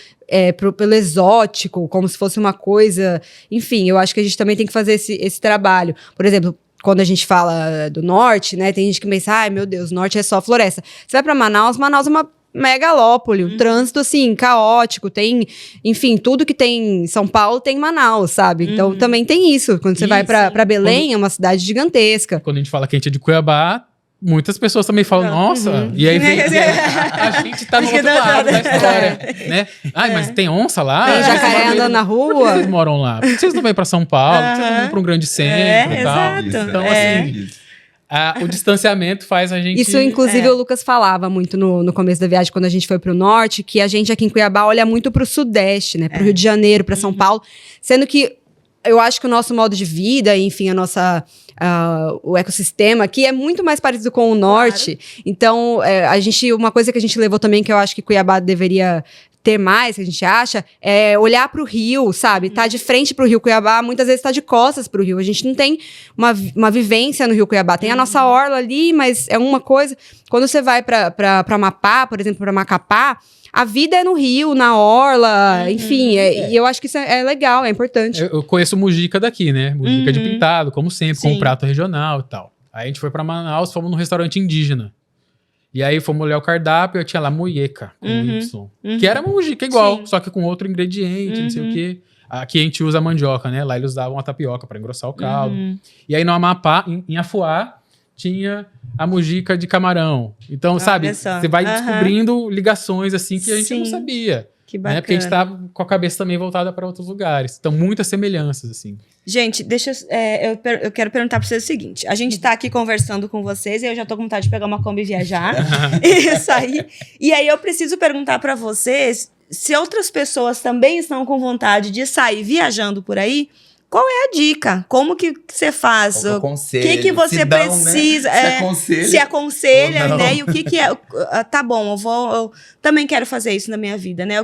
exótico, como se fosse uma coisa... Enfim, eu acho que a gente também tem que fazer esse trabalho. Por exemplo, quando a gente fala do norte, né? Tem gente que pensa, ai meu Deus, norte é só floresta. Você vai pra Manaus é uma megalópole, um trânsito, assim, caótico, tem, enfim, tudo que tem em São Paulo tem em Manaus, sabe? Então, também tem isso. Quando você vai pra Belém, é uma cidade gigantesca. Quando a gente fala que a gente é de Cuiabá, muitas pessoas também falam, nossa, e aí vem, a gente tá no outro lado da história, né? Ai, mas tem onça lá? Tem jacaré andando na Por que rua. vocês moram lá? Por que vocês não vêm pra São Paulo? Por que vocês não vão pra um grande centro e tal? exato. Então, assim... o distanciamento faz a gente... Isso, inclusive, o Lucas falava muito no começo da viagem, quando a gente foi pro norte, que a gente aqui em Cuiabá olha muito pro sudeste, né? Pro Rio de Janeiro, pra São Paulo. Sendo que eu acho que o nosso modo de vida, enfim, o ecossistema aqui é muito mais parecido com o norte. Então, uma coisa que a gente levou também, que eu acho que Cuiabá deveria ter mais, que a gente acha, é olhar pro rio, sabe? Tá de frente pro rio Cuiabá, muitas vezes tá de costas pro rio. A gente não tem uma vivência no rio Cuiabá. Tem a nossa orla ali, mas é uma coisa... Quando você vai pra Amapá, por exemplo, pra Macapá, a vida é no rio, na orla, enfim. E eu acho que isso é legal, é importante. Eu conheço Mujica daqui, né? Mujica de pintado, como sempre, com um prato regional e tal. Aí a gente foi pra Manaus, fomos num restaurante indígena. E aí fomos olhar o cardápio, eu tinha lá muieca, com Y. Que era uma mujica igual, só que com outro ingrediente, não sei o quê. Aqui a gente usa a mandioca, né? Lá eles usavam a tapioca para engrossar o caldo. E aí no Amapá, em Afuá, tinha a mujica de camarão. Então, sabe, você vai descobrindo ligações assim que a gente não sabia. Que bacana. Né? Porque a gente tá com a cabeça também voltada para outros lugares. Então, muitas semelhanças, assim. Gente, eu quero perguntar para vocês o seguinte. A gente tá aqui conversando com vocês e eu já tô com vontade de pegar uma Kombi e viajar. E sair. E aí eu preciso perguntar para vocês se outras pessoas também estão com vontade de sair viajando por aí. Qual é a dica? Como que você faz? Qual é o conselho? Que você Se dão, precisa? Né? Se aconselha, ou não. né? E o que é? Tá bom, eu também quero fazer isso na minha vida, né?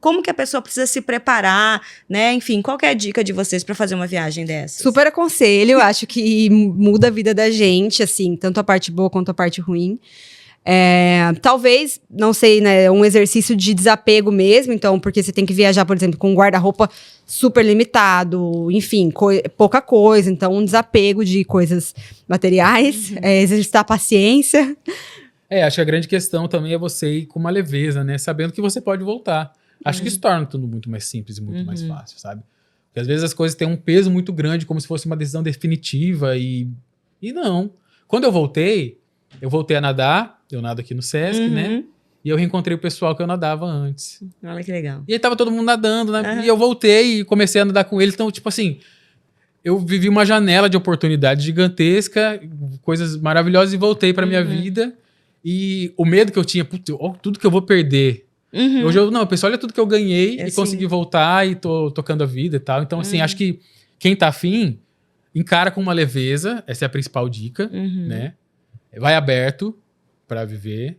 Como que a pessoa precisa se preparar, né? Enfim, qual que é a dica de vocês para fazer uma viagem dessa? Super aconselho, acho que muda a vida da gente, assim, tanto a parte boa quanto a parte ruim. Talvez, não sei, né, um exercício de desapego mesmo, então, porque você tem que viajar, por exemplo, com um guarda-roupa super limitado, enfim, pouca coisa, então um desapego de coisas materiais, exercitar a paciência. Acho que a grande questão também é você ir com uma leveza, né? Sabendo que você pode voltar. Acho que isso torna tudo muito mais simples e muito mais fácil, sabe? Porque às vezes as coisas têm um peso muito grande, como se fosse uma decisão definitiva e não. Quando eu voltei a nadar, eu nado aqui no Sesc, né? E eu reencontrei o pessoal que eu nadava antes. Olha que legal. E aí tava todo mundo nadando, né? E eu voltei e comecei a nadar com eles. Então, tipo assim, eu vivi uma janela de oportunidade gigantesca, coisas maravilhosas e voltei pra minha vida. E o medo que eu tinha, putz, tudo que eu vou perder. Hoje pessoal, olha tudo que eu ganhei e consegui voltar e tô tocando a vida e tal. Então, assim, acho que quem tá afim, encara com uma leveza, essa é a principal dica, né? Vai aberto pra viver.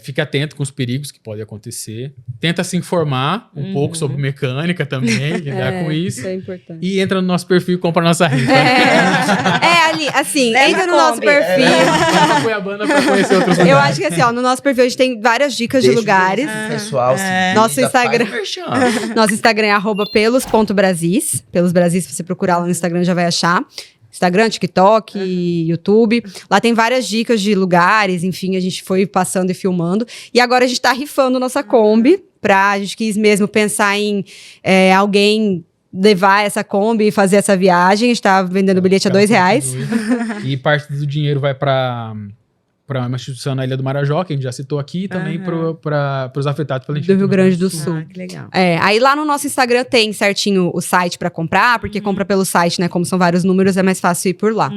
Fique atento com os perigos que podem acontecer. Tenta se informar um pouco sobre mecânica também, lidar com isso. Isso é importante. E entra no nosso perfil e compra a nossa rifa. Ali, assim, entra no nosso perfil. Vai Cuiabana pra conhecer outros lugares. Eu acho que assim, ó, no nosso perfil a gente tem várias dicas de lugares. Pessoal, seguir, Nosso já faz Instagram. merchan. Nosso Instagram é @pelos.brasis. Pelos Brasis, se você procurar lá no Instagram já vai achar. Instagram, TikTok, YouTube. Lá tem várias dicas de lugares, enfim, a gente foi passando e filmando. E agora a gente tá rifando nossa Kombi. A gente quis mesmo pensar em alguém levar essa Kombi e fazer essa viagem. A gente tá vendendo o bilhete a R$2. E parte do dinheiro vai para uma instituição na Ilha do Marajó, que a gente já citou aqui, e também para os afetados pela enchente do Rio Grande do Sul. Que legal. Aí lá no nosso Instagram tem certinho o site pra comprar, porque compra pelo site, né? Como são vários números, é mais fácil ir por lá.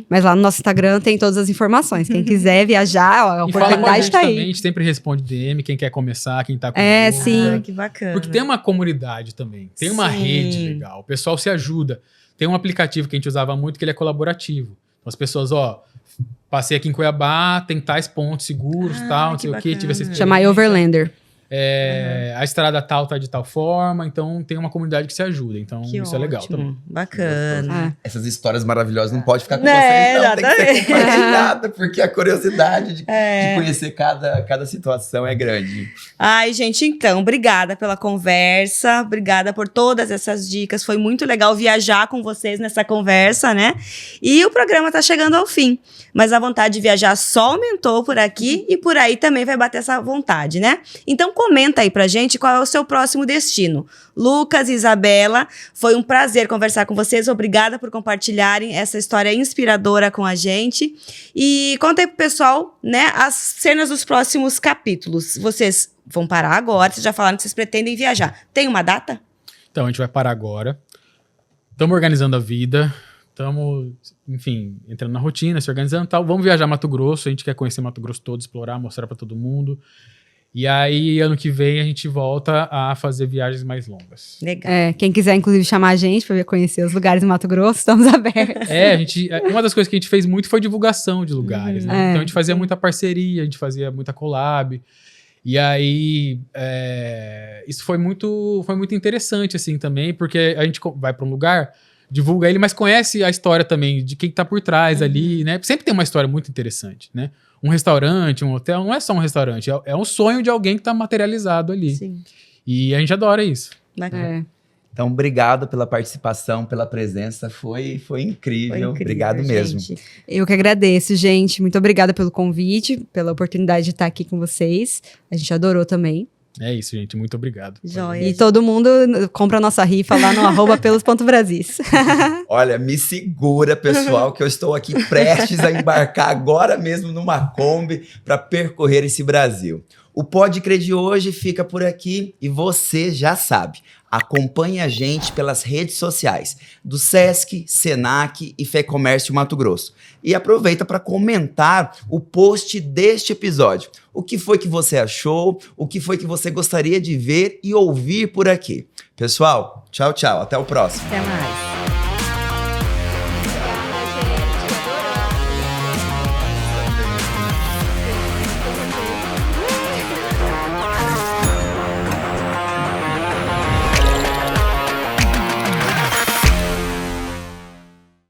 Mas lá no nosso Instagram tem todas as informações. Quem quiser viajar, a E fala com a oportunidade gente tá também, a aí. gente sempre responde DM, quem quer começar, quem tá com Sim. Que bacana. Porque tem uma comunidade também, tem uma rede legal, o pessoal se ajuda. Tem um aplicativo que a gente usava muito, que ele é colaborativo. Então as pessoas, passei aqui em Cuiabá, tem tais pontos seguros, tal, não sei o quê, tive essa experiência. Chama Overlander. A estrada tal tá de tal forma, então tem uma comunidade que se ajuda. Então Que isso é legal ótimo. também. Bacana. Essas histórias maravilhosas não pode ficar com Né, vocês, não. Tem que ser exatamente. compartilhada, porque a curiosidade de conhecer cada situação é grande. Ai, gente, então, obrigada pela conversa, obrigada por todas essas dicas. Foi muito legal viajar com vocês nessa conversa, né? E o programa tá chegando ao fim, mas a vontade de viajar só aumentou por aqui e por aí também vai bater essa vontade, né? Então comenta aí pra gente qual é o seu próximo destino. Lucas e Isabela, foi um prazer conversar com vocês. Obrigada por compartilharem essa história inspiradora com a gente. E conta aí pro pessoal, né, as cenas dos próximos capítulos. Vocês vão parar agora, vocês já falaram que vocês pretendem viajar. Tem uma data? Então a gente vai parar agora. Estamos organizando a vida. Estamos, enfim, entrando na rotina, se organizando e tal. Vamos viajar a Mato Grosso. A gente quer conhecer Mato Grosso todo, explorar, mostrar para todo mundo. E aí, ano que vem, a gente volta a fazer viagens mais longas. Legal. Quem quiser, inclusive, chamar a gente para conhecer os lugares do Mato Grosso, estamos abertos. Uma das coisas que a gente fez muito foi divulgação de lugares, né? Então a gente fazia muita parceria, a gente fazia muita collab. E aí, isso foi muito interessante, assim, também, porque a gente vai para um lugar, divulga ele, mas conhece a história também de quem tá por trás ali, né? Sempre tem uma história muito interessante, né? Um restaurante, um hotel, não é só um restaurante, é um sonho de alguém que tá materializado ali. Sim. E a gente adora isso. Bacana. Então, obrigado pela participação, pela presença. Foi incrível. Obrigado mesmo. Eu que agradeço, gente. Muito obrigada pelo convite, pela oportunidade de estar aqui com vocês. A gente adorou também. É isso, gente. Muito obrigado. Joia. E todo mundo compra a nossa rifa lá no @pelos.brasis. Olha, me segura, pessoal, que eu estou aqui prestes a embarcar agora mesmo numa Kombi para percorrer esse Brasil. O Pode Crer de hoje fica por aqui e você já sabe. Acompanhe a gente pelas redes sociais do Sesc, Senac e FEComércio Mato Grosso. E aproveita para comentar o post deste episódio. O que foi que você achou? O que foi que você gostaria de ver e ouvir por aqui? Pessoal, tchau, tchau. Até o próximo. Até mais.